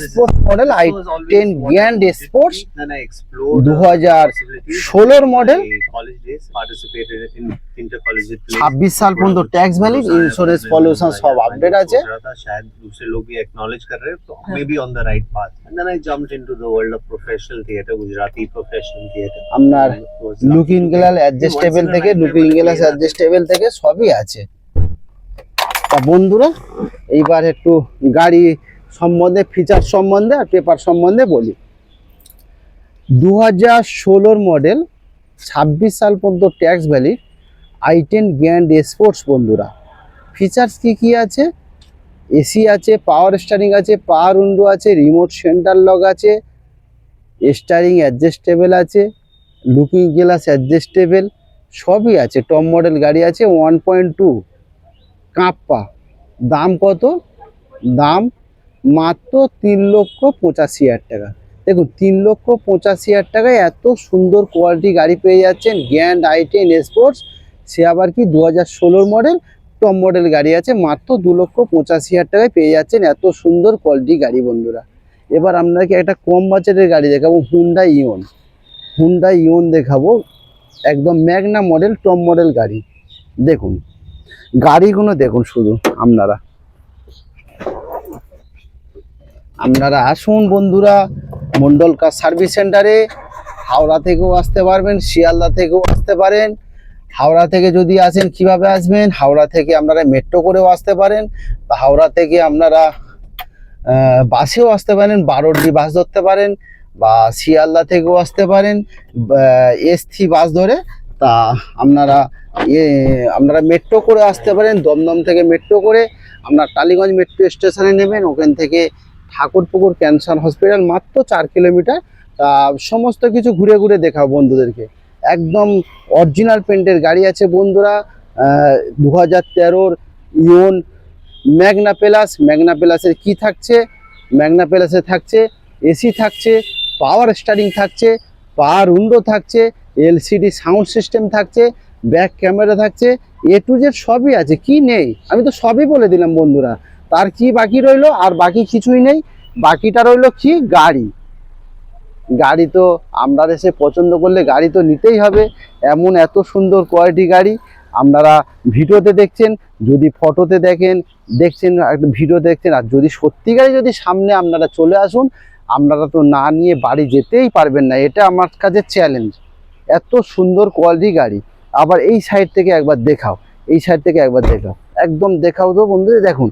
Speaker 1: Sports model i10 grand sports 2016 model, 26 সাল পর্যন্ত ট্যাক্স ভ্যালিড, ইন্স্যুরেন্স পলিউশন সব আপডেট আছে।
Speaker 2: शायद दूसरे लोग भी एक्नॉलेज कर रहे हैं तो maybe on the right path and then I jumped into the world of professional theatre, Gujarati professional theatre.
Speaker 1: আপনার লুকিং গ্লাস অ্যাডজাস্টেবল থেকে, লুকিং গ্লাস অ্যাডজাস্টেবল থেকে সবই আছে। তা বন্ধুরা এইবার একটু গাড়ি সম্বন্ধে, ফিচার সম্বন্ধে আর পেপার সম্বন্ধে বলি। 2016 মডেল, 26 সাল পর্যন্ত tax valid, i10 grand sports বন্ধুরা। ফিচার্স কি কি আছে? এসি আছে, পাওয়ার স্টারিং আছে, পাওয়ার উইন্ডো আছে, রিমোট সেন্টার লক আছে, স্টারিং অ্যাডজাস্টেবল আছে, লুকিং গ্লাস অ্যাডজাস্টেবল, সবই আছে। টপ মডেল গাড়ি আছে, 1.2 কাপ্পা। দাম কত? দাম মাত্র 3,85,000 টাকা। দেখুন 3,85,000 টাকায় এত সুন্দর কোয়ালিটি গাড়ি পেয়ে যাচ্ছেন। গ্র্যান্ড i10 স্পোর্টস, সে আবার কি 2016 মডেল, টপ মডেল গাড়ি আছে, মাত্র 2,85,000 টাকায় পেয়ে যাচ্ছেন এত সুন্দর কোয়ালিটি গাড়ি বন্ধুরা। এবার আপনাকে একটা কম বাজেটের গাড়ি দেখাবো, হুন্ডা ইওন। হুন্ডা ইওন দেখাবো, একদম ম্যাগনা মডেল, টপ মডেল গাড়ি। দেখুন গাড়িগুলো দেখুন, শুধু আপনারা আসুন বন্ধুরা মন্ডল কার সার্ভিস সেন্টারে। হাওড়া থেকেও আসতে পারবেন, শিয়ালদা থেকেও আসতে পারেন, হাওড়া থেকে যদি আসেন কিভাবে আসবেন, হাওড়া থেকে আপনারা মেট্রো করেও আসতে পারেন, বা হাওড়া থেকে আপনারা বাসেও আসতে পারেন, 12D বাস ধরতে পারেন, বা শিয়ালদা থেকেও আসতে পারেন S3 বাস ধরে। তা আপনারা আপনারা মেট্রো করে আসতে পারেন, দমদম থেকে মেট্রো করে আপনার টালিগঞ্জ মেট্রো স্টেশনে নেবেন, ওখান থেকে ঠাকুরপুকুর ক্যান্সার হসপিটাল মাত্র 4 কিলোমিটার। তা সমস্ত কিছু ঘুরে ঘুরে দেখাও বন্ধুদেরকে। একদম অরিজিনাল পেন্টের গাড়ি আছে বন্ধুরা, 2013 ইয়ন ম্যাগনা প্লাস। ম্যাগনা প্লাসের কি থাকছে, ম্যাগনা প্লাসে থাকছে এসি থাকছে, পাওয়ার স্টারিং থাকছে, পাওয়ার উইন্ডো থাকছে, LCD সাউন্ড সিস্টেম থাকছে, ব্যাক ক্যামেরা থাকছে, A to Z সবই আছে, কি নেই আমি তো সবই বলে দিলাম বন্ধুরা। তার কি বাকি রইলো? আর বাকি কিছুই নেই, বাকিটা রইলো কি গাড়ি। গাড়ি তো আপনারা এসে পছন্দ করলে গাড়ি তো নিতেই হবে, এমন এত সুন্দর কোয়ালিটি গাড়ি আপনারা ভিডিওতে দেখছেন, যদি ফটোতে দেখছেন একটা ভিডিও দেখছেন, আর যদি সত্যিকারই যদি সামনে আপনারা চলে আসুন, আপনারা তো না নিয়ে বাড়ি যেতেই পারবেন না, এটা আমার কাছে চ্যালেঞ্জ। এত সুন্দর কোয়ালিটি গাড়ি। আবার এই সাইড থেকে একবার দেখাও, এই সাইড থেকে একবার দেখাও, একদম দেখাও তো বন্ধুদের, দেখুন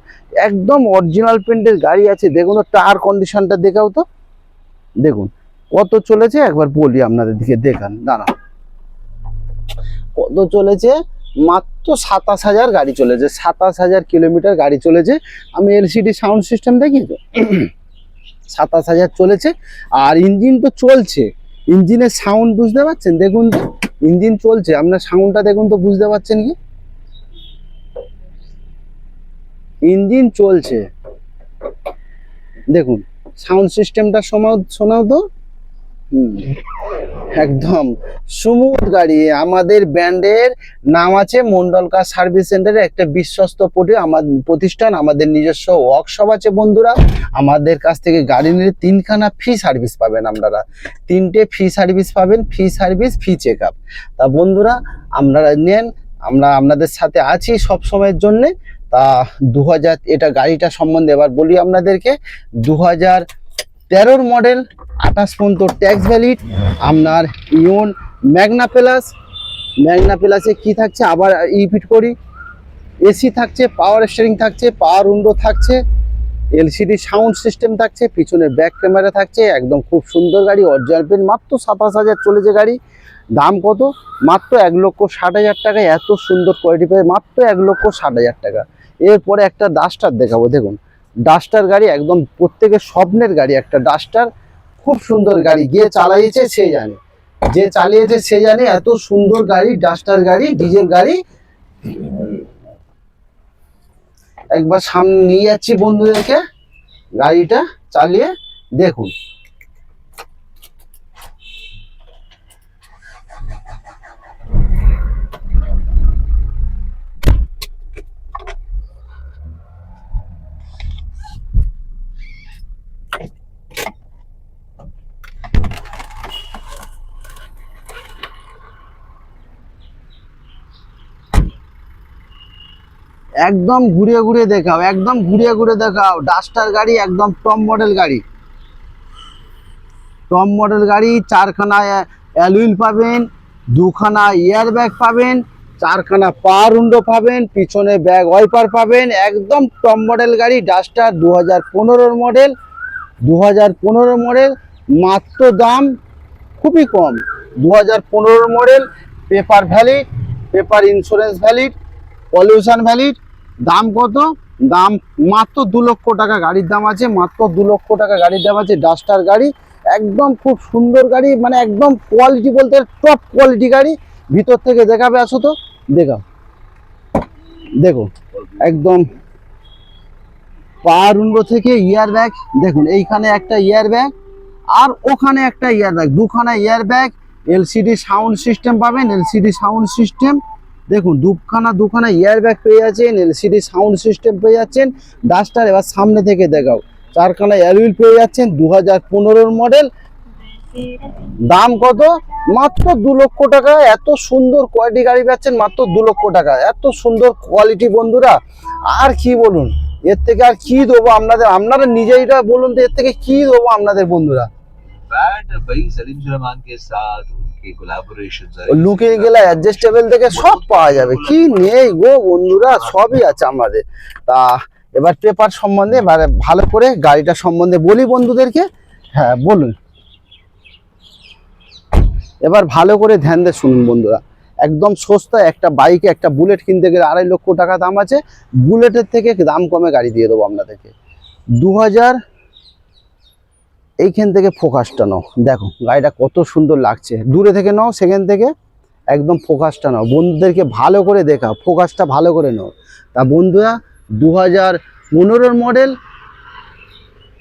Speaker 1: একদম অরিজিনাল পেন্টের গাড়ি আছে। দেখুন তো টায়ার কন্ডিশনটা দেখাও তো, দেখুন কত চলেছে একবার বলি আপনাদের দিকে, দেখান দাঁড়ান কত চলেছে। মাত্র 27,000 গাড়ি চলেছে, 27,000 কিলোমিটার গাড়ি চলেছে। আমি LCD সাউন্ড সিস্টেম দেখি তো 27,000 চলেছে। আর ইঞ্জিন তো চলছে, ইঞ্জিনের সাউন্ড বুঝতে পারছেন, দেখুন তো ইঞ্জিন চলছে, আপনার সাউন্ডটা দেখুন তো, বুঝতে পারছেন কি ইঞ্জিন চলছে। দেখুন সাউন্ড সিস্টেমটা শোনাও তো, একদম স্মুথ গাড়ি। আমাদের ব্র্যান্ডের নাম আছে মন্ডল কার সার্ভিস সেন্টারে, একটা বিশ্বস্ত প্রতিষ্ঠান, আমাদের নিজস্ব ওয়ার্কশপ আছে বন্ধুরা। আমাদের কাছ থেকে গাড়ি নিলে 3খানা ফ্রি সার্ভিস পাবেন আপনারা, 3টে ফ্রি সার্ভিস পাবেন, free service free checkup. তা বন্ধুরা আপনারা নেন, আমরা আপনাদের সাথে আছি সব সময়ের জন্যে। তা 2000 এটা গাড়িটা সম্বন্ধে এবার বলি আপনাদেরকে। 2013 মডেল, 28 পর্যন্ত ট্যাক্স ভ্যালিড, আপনার ইয়ন ম্যাগনা প্লাস। ম্যাগনা প্লাসে কি থাকছে আবার রিপিট করি, এসি থাকছে, পাওয়ার স্টিয়ারিং থাকছে, পাওয়ার উইন্ডো থাকছে, LCD সাউন্ড সিস্টেম থাকছে, পিছনে ব্যাক ক্যামেরা থাকছে, একদম খুব সুন্দর গাড়ি, অরিজিনাল পেন। মাত্র 27,000 চলেছে গাড়ি। দাম কত? মাত্র 1,60,000 টাকায় এত সুন্দর কোয়ালিটি পেয়ে, মাত্র 1,60,000 টাকা। এরপরে একটা ডাস্টার দেখাবো, দেখুন ডাস্টার গাড়ি, একদম প্রত্যেকের স্বপ্নের গাড়ি একটা ডাস্টার, খুব সুন্দর গাড়ি। যে চালিয়েছে সে জানে, যে চালিয়েছে সে জানে, এত সুন্দর গাড়ি ডাস্টার গাড়ি, ডিজেল গাড়ি। একবার সামনে নিয়ে যাচ্ছি বন্ধুদেরকে, গাড়িটা চালিয়ে দেখুন। একদম ঘুরিয়ে ঘুরিয়ে দেখাও, একদম ঘুরিয়ে ঘুরিয়ে দেখাও। ডাস্টার গাড়ি, একদম টপ মডেল গাড়ি, টপ মডেল গাড়ি। 4খানা অ্যালুইল পাবেন, 2খানা এয়ার ব্যাগ পাবেন, 4খানা পাওয়ার উইন্ডো পাবেন, পিছনে ব্যাগ ওয়াইপার পাবেন। একদম টপ মডেল গাড়ি ডাস্টার, 2015 মডেল, 2015 মডেল। মাত্র দাম খুবই কম, 2015 model, paper valid, paper insurance valid, pollution valid. দাম কত? দাম মাত্র 2 লক্ষ টাকা গাড়ির দাম আছে, মাত্র 2 লক্ষ টাকা গাড়ির দাম আছে। ডাস্টার গাড়ি একদম খুব সুন্দর গাড়ি, মানে একদম কোয়ালিটি বলতে টপ কোয়ালিটি গাড়ি। ভিতর থেকে দেখাবে, আসো তো দেখাও, দেখো একদম পাওয়ার উইন্ডো থেকে ইয়ার ব্যাগ, দেখুন এইখানে একটা ইয়ার ব্যাগ, আর ওখানে একটা ইয়ার ব্যাগ, 2খানা air bag. LCD sound system পাবেন, LCD সাউন্ড সিস্টেম, দেখুন দুখানা ইয়ার ব্যাগ পেয়ে যাচ্ছেন, LCD সাউন্ড সিস্টেম পেয়ে যাচ্ছেন। ডাস্টার এবার সামনে থেকে দেখাও, 4খানা অ্যালুইল পেয়ে যাচ্ছেন, 2015 মডেল। দাম কত? মাত্র 2 লক্ষ টাকা। এত সুন্দর কোয়ালিটি গাড়ি পাচ্ছেন মাত্র 2 লক্ষ টাকা, এত সুন্দর কোয়ালিটি বন্ধুরা। আর কি বলুন, এর থেকে আর কি দেবো আপনাদের, আপনারা নিজেইটা বলুন তো, এর থেকে কি দেবো আপনাদের বন্ধুরা।
Speaker 3: बैट भाई सलीम सुलेमान के साथ
Speaker 2: की कोलैबोरेशंस
Speaker 1: লুকিয়ে গেলে অ্যাডজাস্টেবল থেকে সব পাওয়া যাবে, কি নেই গো বন্ধুরা, সবই আছে আমাদের। তা এবার পেপার সম্বন্ধে এবারে ভালো করে গাড়িটা সম্বন্ধে বলি বন্ধুদেরকে। হ্যাঁ বলুন, এবার ভালো করে ধ্যান দিয়ে শুনুন বন্ধুরা। একদম সস্তা একটা বাইকে, একটা বুলেট কিনতে গেলে 2.5 লক্ষ টাকা দাম আছে, বুলেটের থেকে দাম কমে গাড়ি দিয়ে দেবো আপনাদেরকে। 2000 এইখান থেকে ফোকাসটা নাও, দেখো গাড়িটা কত সুন্দর লাগছে, দূরে থেকে নাও, সেখান থেকে একদম ফোকাসটা নাও, বন্ধুদেরকে ভালো করে দেখাও, ফোকাসটা ভালো করে নাও। তা বন্ধুরা 2015 মডেল,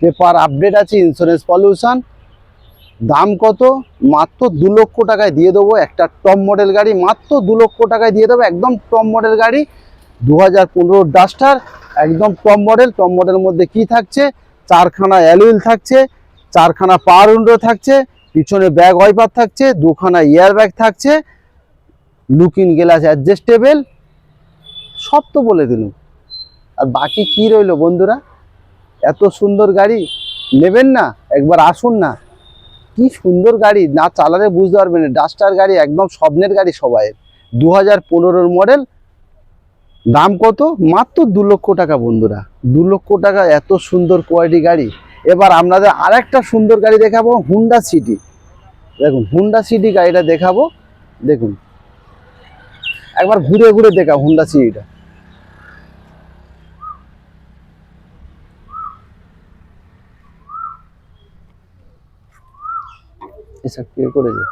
Speaker 1: পেপার আপডেট আছে, ইন্স্যুরেন্স পলিউশন, দাম কত? মাত্র 2 লক্ষ টাকায় দিয়ে দেবো একটা টপ মডেল গাড়ি, মাত্র 2 লক্ষ টাকায় দিয়ে দেবো একদম টপ মডেল গাড়ি। 2015 ডাস্টার, একদম টপ মডেল। টপ মডেলের মধ্যে কি থাকছে? 4খানা অ্যালুইল থাকছে, 4খানা পাওয়ার উইন্ডো থাকছে, পিছনে ব্যাগ ওয়াইপার থাকছে, 2খানা এয়ার ব্যাগ থাকছে, লুকিং গ্লাস অ্যাডজাস্টেবল, সব তো বলে দিলাম। আর বাকি কি রইলো বন্ধুরা? এত সুন্দর গাড়ি নেবেন না? একবার আসুন না, কি সুন্দর গাড়ি, না চালালে বুঝতে পারবেন না। ডাস্টার গাড়ি একদম স্বপ্নের গাড়ি সবাই। 2015 মডেল, দাম কত? মাত্র 2 লক্ষ টাকা বন্ধুরা, 2 লক্ষ টাকা, এত সুন্দর কোয়ালিটি গাড়ি। এবার আপনাদের আরেকটা সুন্দর গাড়ি দেখাবো, হুন্ডা সিটি। দেখুন হুন্ডা সিটি গাড়িটা দেখাবো, দেখুন একবার ঘুরে ঘুরে দেখা হুন্ডা সিটিটা। এসব কে করেছে?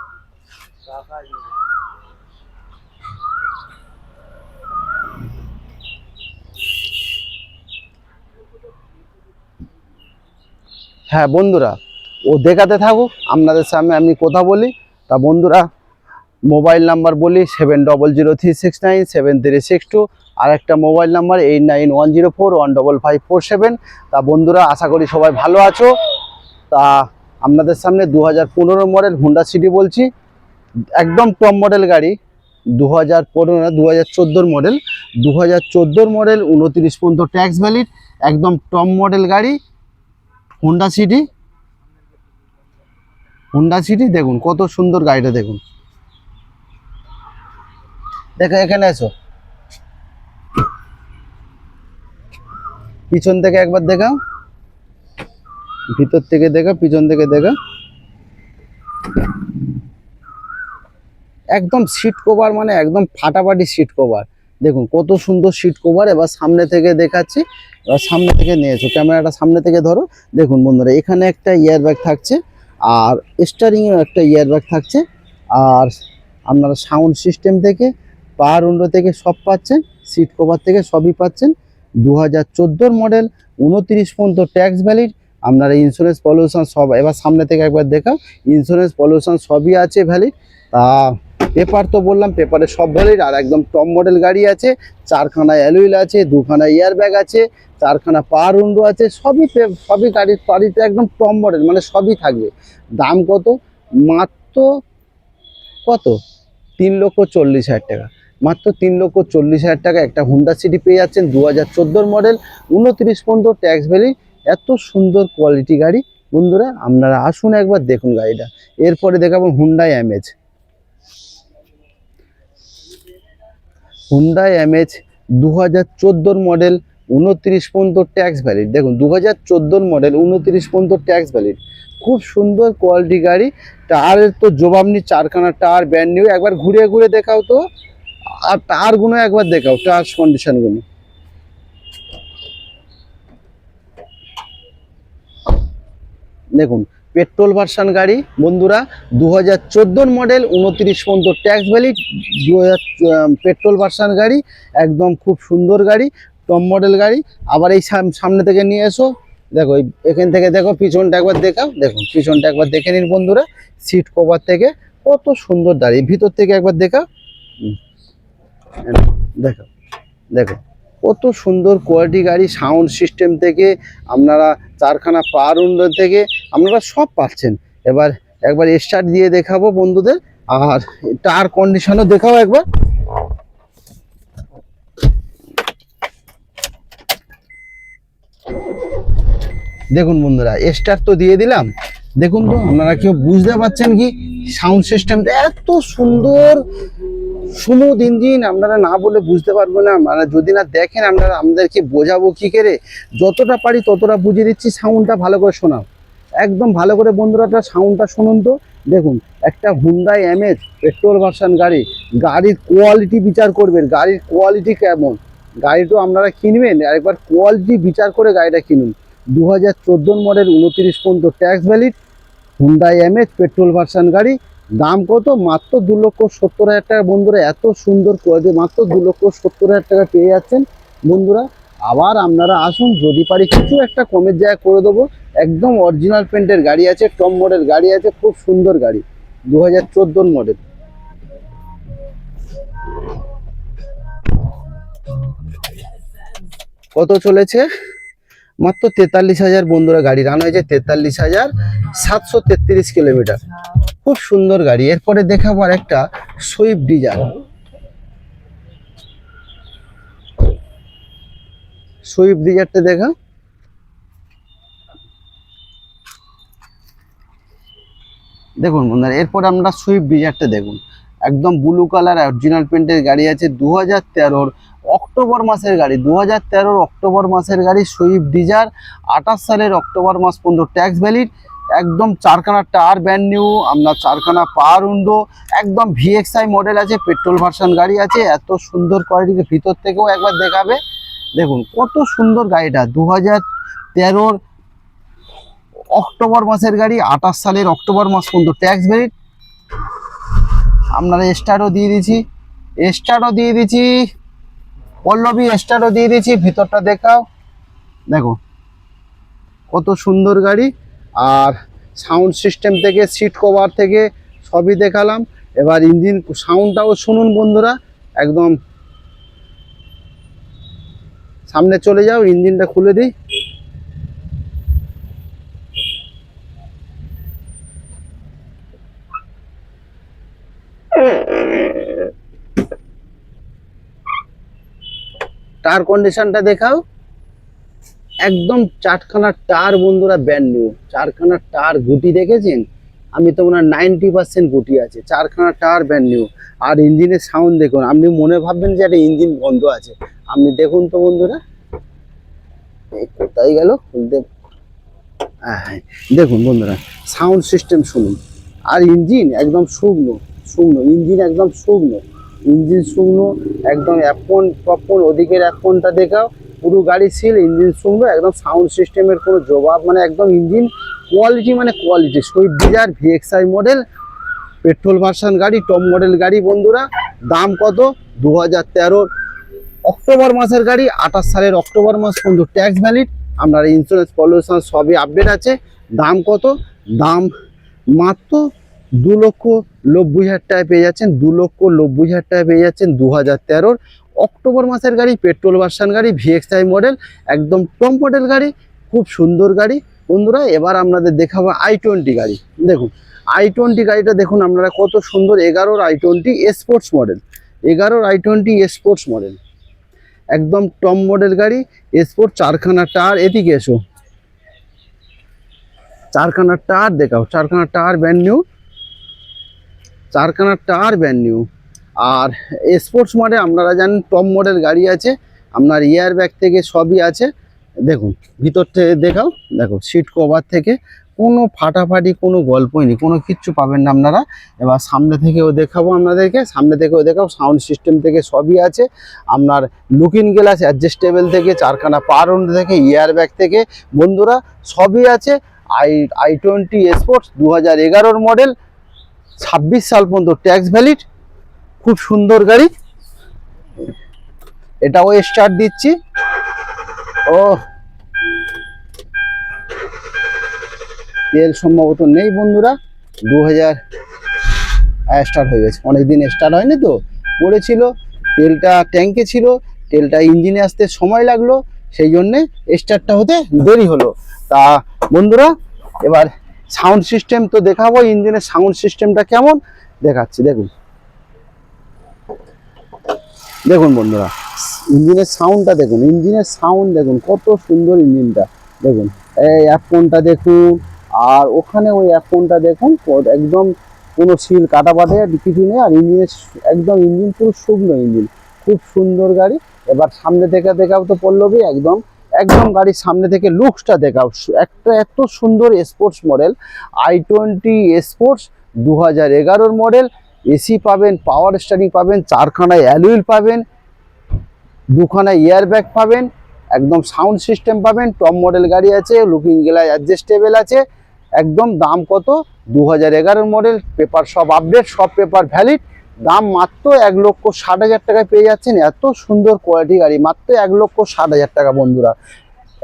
Speaker 1: হ্যাঁ বন্ধুরা, ও দেখাতে থাকুক, আপনাদের সামনে আমি কথা বলি। তা বন্ধুরা মোবাইল নাম্বার বলি 7003697362, আর একটা মোবাইল নাম্বার 8910415547। তা বন্ধুরা আশা করি সবাই ভালো আছো। তা আপনাদের সামনে 2015 মডেল হুন্ডা সিটি বলছি, একদম টপ মডেল গাড়ি। 2015 না, 2014 মডেল, 2014 মডেল, 29 পর্যন্ত ট্যাক্স ভ্যালিড, একদম টপ মডেল গাড়ি হুন্ডা সিটি। হুন্ডা সিটি দেখুন কত সুন্দর গাড়িটা, দেখুন, দেখো এখানে এসো, পিছন থেকে একবার দেখাও, ভিতর থেকে দেখো, পিছন থেকে দেখো, একদম সিট কভার মানে একদম ফাটাফাটি সিট কভার। দেখুন কত সুন্দর সিট কভার। এবার সামনে থেকে দেখাচ্ছি, এবার সামনে থেকে নিয়েছো, ক্যামেরাটা সামনে থেকে ধরো। দেখুন বন্ধুরা এখানে একটা ইয়ার ব্যাগ থাকছে, আর স্টারিংয়েও একটা ইয়ার ব্যাগ থাকছে, আর আপনারা সাউন্ড সিস্টেম থেকে, পাওয়ার উইন্ডো থেকে সব পাচ্ছেন, সিট কভার থেকে সবই পাচ্ছেন। 2014 মডেল, 29 পর্যন্ত ট্যাক্স ভ্যালিড, আপনারা ইন্স্যুরেন্স পলিউশন সব, এবার সামনে থেকে একবার দেখাও, ইন্স্যুরেন্স পলিউশন সবই আছে ভ্যালিড। তা পেপার তো বললাম, পেপারে সব ভ্যালিড। আর একদম টপ মডেল গাড়ি আছে, 4খানা অ্যালুইল আছে, 2খানা এয়ার ব্যাগ আছে, 4খানা পাওয়ার উইন্ডো আছে, সবই গাড়িতে একদম টপ মডেল, মানে সবই থাকবে। দাম কত? মাত্র কত? 3,40,000 টাকা, মাত্র 3,40,000 টাকা একটা হুন্ডা সিটি পেয়ে যাচ্ছেন। 2014 মডেল, 29 পর্যন্ত ট্যাক্স ভ্যালি, এত সুন্দর কোয়ালিটি গাড়ি বন্ধুরা, আপনারা আসুন একবার দেখুন গাড়িটা। এরপরে দেখাবো Hyundai amaze. Hyundai amaze 2014 model, 29 পর্যন্ত ট্যাক্স ভ্যালিড। দেখুন 2014 মডেল, 29 পর্যন্ত ট্যাক্স ভ্যালিড, খুব সুন্দর কোয়ালিটি গাড়ি। টায়ারের তো জবাব নেই, 4খানা টায়ার ব্র্যান্ড নিউ। একবার ঘুরে ঘুরে দেখাও তো, আর টায়ারগুলো একবার দেখাও, টায়ার কন্ডিশনগুলো দেখুন। পেট্রোল ভার্সন গাড়ি বন্ধুরা, 2014 মডেল, 29 পর্যন্ত ট্যাক্স ভ্যালিড, 2000 পেট্রোল ভার্সন গাড়ি, একদম খুব সুন্দর গাড়ি, টপ মডেল গাড়ি। আবার এই সামনে থেকে নিয়ে এসো, দেখো এখান থেকে দেখো, পিছনটা একবার দেখাও, দেখুন পিছনটা একবার দেখে নিন বন্ধুরা, সিট কভার থেকে কত সুন্দর দাঁড়িয়ে, ভিতর থেকে একবার দেখাও, দেখো দেখো কত সুন্দর কোয়ালিটি গাড়ি। সাউন্ড সিস্টেম থেকে আপনারা 4খানা পাওয়ার উইন্ডো থেকে আপনারা সব পাচ্ছেন। এবার একবার স্টার্ট দিয়ে দেখাবো বন্ধুদের, আর টায়ার কন্ডিশনও দেখাও একবার। দেখুন বন্ধুরা স্টার্ট তো দিয়ে দিলাম, দেখুন তো আপনারা কেউ বুঝতে পারছেন কি সাউন্ড সিস্টেমটা এত সুন্দর, স্মুথ ইঞ্জিন, আপনারা না বলে বুঝতে পারবো না। মানে যদি না দেখেন আপনারা আমাদেরকে বোঝাবো কি করে, যতটা পারি ততটা বুঝিয়ে দিচ্ছি। সাউন্ডটা ভালো করে শোনাও, একদম ভালো করে বন্ধুরা সাউন্ডটা শুনুন তো। দেখুন একটা হুন্ডাই এমএজ পেট্রোল ভার্সন গাড়ি, গাড়ির কোয়ালিটি বিচার করবেন, গাড়ির কোয়ালিটি কেমন। গাড়িটা আপনারা কিনবেন একবার কোয়ালিটি বিচার করে গাড়িটা কিনুন। 2014 মডেল, 29 পর্যন্ত tax valid, Hyundai এমএজ petrol version গাড়ি। দাম কত? মাত্র 2,70,000 টাকা বন্ধুরা। এত সুন্দর কোয়ালিটি মাত্র 2,70,000 টাকা পেয়ে যাচ্ছেন বন্ধুরা। আবার আপনারা আসুন, যদি পারি কিছু একটা কমের জায়গা করে দেবো। একদম অরিজিনাল পেন্টের গাড়ি আছে, টপ মডেল গাড়ি আছে, খুব সুন্দর গাড়ি, 2014 মডেল। কত চলেছে? মাত্র 43,000 বন্ধুরা। গাড়ি রান হয়েছে 43,733 কিলোমিটার। খুব সুন্দর গাড়ি। এরপরে দেখাবো আর একটা সুইফট ডিজায়ার। সুইফট ডিজায়ারটা দেখা। দেখুন বন্ধুরা, এরপরে আমরা সুইফট ডিজায়ারটা দেখুন। একদম ব্লু কালার অরিজিনাল পেন্টের গাড়ি আছে, 2013 অক্টোবর মাসের গাড়ি, 2013 অক্টোবর মাসের গাড়ি সুইফট ডিজায়ার। 28 সালের অক্টোবর মাস পর্যন্ত ট্যাক্স ভ্যালিড। একদম চারখানা টায়ার ব্র্যান্ড নিউ, আপনার চারখানা পাওয়ার উইন্ডো, একদম ভিএক্সআই মডেল আছে, পেট্রোল ভার্সন গাড়ি আছে। এত সুন্দর কোয়ালিটি, ভিতর থেকেও একবার দেখাবে। দেখুন কত সুন্দর গাড়িটা, 2013 অক্টোবর মাসের গাড়ি, 28 সালের অক্টোবর মাস পর্যন্ত ট্যাক্স ভ্যালিড। আপনারা স্টারও দিয়ে দিচ্ছি, পল্লবী স্টারও দিয়ে দিচ্ছি। ভিতরটা দেখাও, দেখো কত সুন্দর গাড়ি। আর সাউন্ড সিস্টেম থেকে, সিট কভার থেকে সবই দেখালাম। এবার ইঞ্জিন সাউন্ডটাও শুনুন বন্ধুরা। একদম সামনে চলে যাও, ইঞ্জিনটা খুলে দিই। টায়ার কন্ডিশনটা দেখাও। একদম চারখানা টায়ার বন্ধুরা ব্র্যান্ড নিউ। চারখানা টায়ার গুটি দেখেছেন? আমি তো মনে হয় 90% গুটি আছে। চারখানা টায়ার ব্র্যান্ড নিউ। আর ইঞ্জিনের সাউন্ড দেখুন, আপনি মনে ভাববেন যে একটা ইঞ্জিন বন্ধ আছে। আপনি দেখুন তো বন্ধুরা, কোথায় গেল? হ্যাঁ, দেখুন বন্ধুরা সাউন্ড সিস্টেম শুনুন। আর ইঞ্জিন একদম শুকনো, ইঞ্জিন একদম শুকনো, একদম অ্যাপন টপন। ওদিকের অ্যাপনটা দেখাও, পুরো গাড়ি সিল, ইঞ্জিন শুকনো একদম। সাউন্ড সিস্টেমের কোনো জবাব, মানে একদম ইঞ্জিন কোয়ালিটি, মানে quality. Swift Dzire VXI model, petrol version গাড়ি, টপ মডেল গাড়ি বন্ধুরা। দাম কত? 2013 অক্টোবর মাসের গাড়ি, 28 সালের অক্টোবর মাস পর্যন্ত ট্যাক্স ভ্যালিড। আপনার ইন্স্যুরেন্স পলিউশন সবই আপডেট আছে। দাম কত? দাম মাত্র 2,90,000 টাকায় পেয়ে যাচ্ছেন। 2,90,000 টাকায় পেয়ে যাচ্ছেন 2013 অক্টোবর মাসের গাড়ি, পেট্রোল ভার্সন গাড়ি, ভিএক্সআই মডেল, একদম টপ মডেল গাড়ি, খুব সুন্দর গাড়ি বন্ধুরা। এবার আপনাদের দেখাবো i20 গাড়ি। দেখুন i20 গাড়িটা দেখুন আপনারা কত সুন্দর। 11 i20 sports model, 11 i20 sports model, একদম টপ মডেল গাড়ি, স্পোর্ট। চারখানা টায়ার, এদিকে এসো, চারখানা টায়ার দেখাও। চারখানা টায়ার ব্র্যান্ড নিউ, চারখানা টায়ার ব্র্যান্ড নিউ। আর স্পোর্টস মডেল আপনারা জানেন টপ মডেল গাড়ি আছে, আপনার এয়ার ব্যাগ থেকে সবই আছে। দেখুন ভিতর থেকে দেখাও, দেখো সিট কভার থেকে কোনো ফাটাফাটি, কোনো গল্পই নেই, কোনো কিচ্ছু পাবেন না আপনারা। এবার সামনে থেকেও দেখাবো আপনাদেরকে, সামনে থেকেও দেখাও। সাউন্ড সিস্টেম থেকে সবই আছে। আপনার লুকিং গ্লাস অ্যাডজাস্টেবল থেকে, চারখানা পাওয়ার উইন্ডো থেকে, এয়ার ব্যাগ থেকে বন্ধুরা সবই আছে। i20 স্পোর্টস 2011 মডেল, 26 সাল পর্যন্ত ট্যাক্স ভ্যালিড, খুব সুন্দর গাড়ি। এটাও স্টার্ট দিচ্ছি। ও তেল সম্ভবত নেই বন্ধুরা, 2000 স্টার্ট হয়ে গেছে। অনেকদিন স্টার্ট হয়নি তো, পড়েছিল, তেলটা ট্যাঙ্কে ছিল, তেলটা ইঞ্জিনে আসতে সময় লাগলো, সেই জন্যে স্টার্টটা হতে দেরি হলো। তা বন্ধুরা এবার সাউন্ড সিস্টেম তো দেখাবো, ইঞ্জিনের সাউন্ড সিস্টেমটা কেমন দেখাচ্ছি। দেখুন, দেখুন বন্ধুরা ইঞ্জিনের সাউন্ডটা দেখুন, ইঞ্জিনের সাউন্ড দেখুন কত সুন্দর ইঞ্জিনটা। দেখুন এই অ্যাপনটা দেখুন, আর ওখানে ওই অ্যাপনটা দেখুন একদম কোনো সিল কাটা বাঁধে কিছু নেই, আর ইঞ্জিনের একদম ইঞ্জিন পুরো শুকনো ইঞ্জিন, খুব সুন্দর গাড়ি। এবার সামনে থেকে দেখাও তো পল্লবী, একদম একদম গাড়ির সামনে থেকে লুকসটা দেখাও। একটা এত সুন্দর sports model i20 sports 2011 model. AC পাবেন, পাওয়ার স্টারিং পাবেন, 4খানা অ্যালুইল পাবেন, 2খানা এয়ার ব্যাগ পাবেন, একদম সাউন্ড সিস্টেম পাবেন। টপ মডেল গাড়ি আছে, লুকিং গ্লাস অ্যাডজাস্টেবল আছে। একদম দাম কত? 2011 মডেল, পেপার সব আপডেট, সব পেপার ভ্যালিড। দাম মাত্র 1,60,000 টাকায় পেয়ে যাচ্ছেন। এত সুন্দর কোয়ালিটি গাড়ি মাত্র 1,60,000 টাকা বন্ধুরা।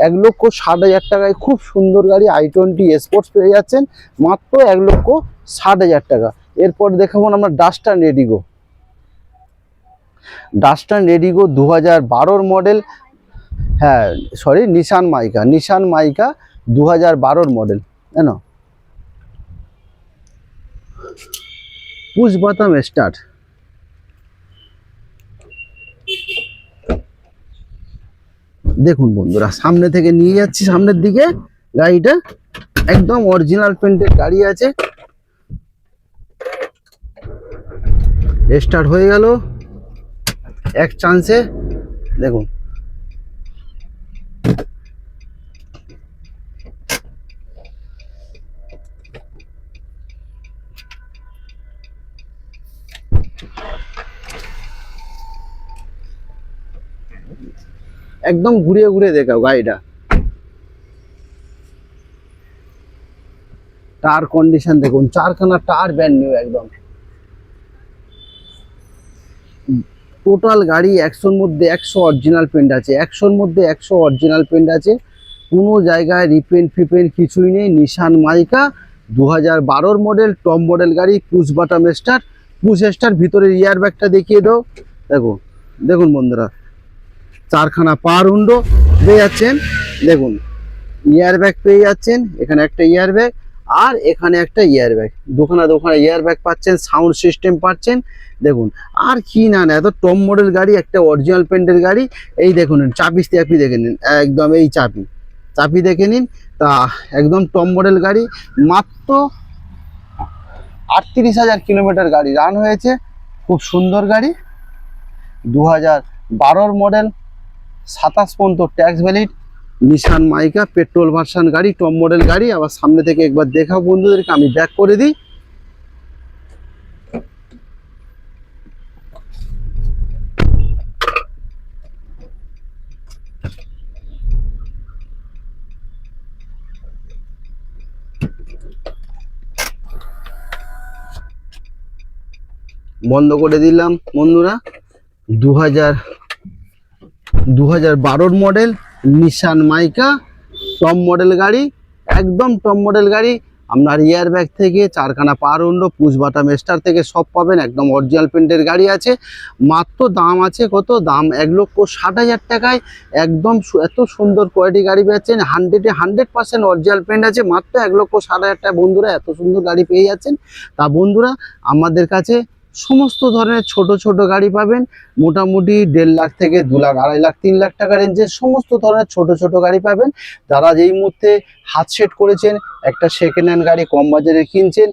Speaker 1: 1,60,000 টাকায় খুব সুন্দর গাড়ি i20 স্পোর্টস পেয়ে যাচ্ছেন মাত্র 1,60,000 টাকা। এরপর দেখাবো আমরা ডাস্টার রেডিগো। ডাস্টার রেডিগো 2012 মডেল, হ্যাঁ সরি নিশান মাইকা 2012 মডেল, জান পুশ বাটাম স্টার্ট। দেখুন বন্ধুরা, সামনে থেকে নিয়ে যাচ্ছি সামনের দিকে, গাড়িটা একদম অরিজিনাল পেন্টের গাড়ি আছে। স্টার্ট হয়ে গেল এক চান্সে, দেখুন একদম ঘুরিয়ে ঘুরিয়ে দেখাও গাড়িটা। টায়ার কন্ডিশন দেখুন, 4খানা টায়ার ব্র্যান্ড নিউ একদম। টোটাল গাড়ি 100-র মধ্যে 100 অরিজিনাল পেন্ট আছে, 100-র মধ্যে 100 অরিজিনাল পেন্ট আছে। কোনো জায়গায় রিপেন্ট ফিপেন্ট কিছুই নেই। নিশান মাইকা 2012 মডেল, টপ মডেল গাড়ি, পুশ বাটাম স্টার্ট। পুশ স্টার্ট, ভিতরে ইয়ার ব্যাগটা দেখিয়ে দাও। দেখুন দেখুন বন্ধুরা, 4খানা পাওয়ার উইন্ডো পেয়ে যাচ্ছেন। দেখুন ইয়ার ব্যাগ পেয়ে যাচ্ছেন, এখানে একটা ইয়ার ব্যাগ আর এখানে একটা ইয়ার ব্যাগ, দুখানা ইয়ার ব্যাগ পাচ্ছেন, সাউন্ড সিস্টেম পাচ্ছেন। দেখুন আর কি না, এত টপ মডেল গাড়ি, একটা অরিজিনাল পেন্টের গাড়ি। এই দেখুন চাবি দেখে নিন, একদম এই চাবি দেখে নিন। তা একদম টপ মডেল গাড়ি, মাত্র 38,000 কিলোমিটার গাড়ি রান হয়েছে। খুব সুন্দর গাড়ি, 2012 মডেল, 27 পর্যন্ত ট্যাক্স ভ্যালিড। নিশান মাইকা পেট্রোল ভার্সন গাড়ি, টপ মডেল গাড়ি। আবার সামনে থেকে একবার দেখাও বন্ধুদেরকে, আমি ব্যাক করে দিই। বন্ধ করে দিলাম বন্ধুরা। 2012 মডেল নিশান মাইকা টপ মডেল গাড়ি, একদম টপ মডেল গাড়ি। আপনার ইয়ার ব্যাগ থেকে 4খানা পাওয়ার উইন্ডো, পুশ বাটাম স্টার থেকে সব পাবেন। একদম অরিজিনাল পেন্টের গাড়ি আছে। মাত্র দাম আছে কত? দাম 1,60,000 টাকায় একদম এত সুন্দর কোয়ালিটি গাড়ি পাচ্ছেন। 100% অরিজিনাল পেন্ট আছে, মাত্র 1,60,000 টাকা বন্ধুরা। এত সুন্দর গাড়ি পেয়ে যাচ্ছেন। তা বন্ধুরা আমাদের কাছে সমস্ত ধরনের ছোট ছোট গাড়ি পাবেন, মোটামুটি 1.5 লাখ থেকে 2 লাখ, 2.5 লাখ, 3 লাখ টাকা রেঞ্জের সমস্ত ধরনের ছোট ছোট গাড়ি পাবেন। যারা যেই মুহূর্তে হাত সেট করেছেন, একটা সেকেন্ড হ্যান্ড গাড়ি কম বাজারে কিনছেন,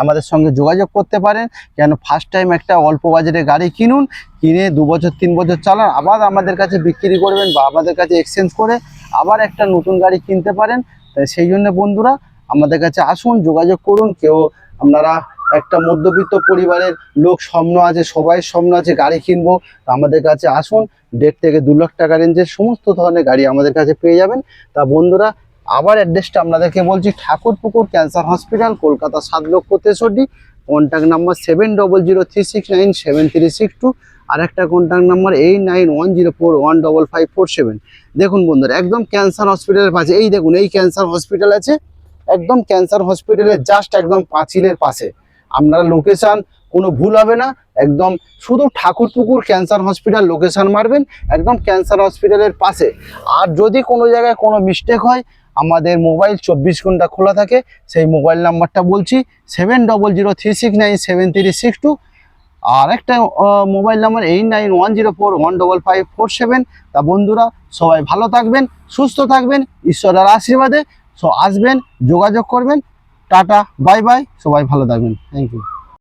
Speaker 1: আমাদের সঙ্গে যোগাযোগ করতে পারেন। কেন ফার্স্ট টাইম একটা অল্প বাজারে গাড়ি কিনুন, কিনে 2 বছর 3 বছর চালান, আবার আমাদের কাছে বিক্রি করবেন বা আমাদের কাছে এক্সচেঞ্জ করে আবার একটা নতুন গাড়ি কিনতে পারেন। তাই সেই জন্য বন্ধুরা আমাদের কাছে আসুন, যোগাযোগ করুন। কেউ আপনারা একটা মধ্যবিত্ত পরিবারের লোক, স্বপ্ন আছে, সবাই স্বপ্ন আছে গাড়ি কিনবো, আমাদের কাছে আসুন। 1.5 থেকে 2 লাখ টাকা রেঞ্জের সমস্ত ধরনের গাড়ি আমাদের কাছে পেয়ে যাবেন। তা বন্ধুরা আবার অ্যাড্রেসটা আপনাদেরকে বলছি, Thakurpukur cancer hospital, Kolkata 7,63,000। Contact number 7003697362, আর একটা কন্ট্যাক্ট নাম্বার 8910415547। দেখুন বন্ধুরা একদম ক্যান্সার হসপিটালের পাশে, এই দেখুন এই ক্যান্সার হসপিটাল আছে, একদম ক্যান্সার হসপিটালের জাস্ট একদম পাঁচিলের পাশে। আপনারা লোকেশন কোনো ভুল হবে না, একদম শুধু ঠাকুরপুকুর ক্যান্সার হসপিটাল লোকেশন মারবেন, একদম ক্যান্সার হসপিটালের পাশে। আর যদি কোনো জায়গায় কোনো মিস্টেক হয়, আমাদের মোবাইল 24 ঘন্টা খোলা থাকে। সেই মোবাইল নাম্বারটা বলছি 7003697362, আর একটা মোবাইল নাম্বার 8910415547। তা বন্ধুরা সবাই ভালো থাকবেন, সুস্থ থাকবেন, ঈশ্বরের আশীর্বাদে সো আসবেন, যোগাযোগ করবেন। টাটা, বাই বাই, সবাই ভালো থাকবেন, থ্যাংক ইউ।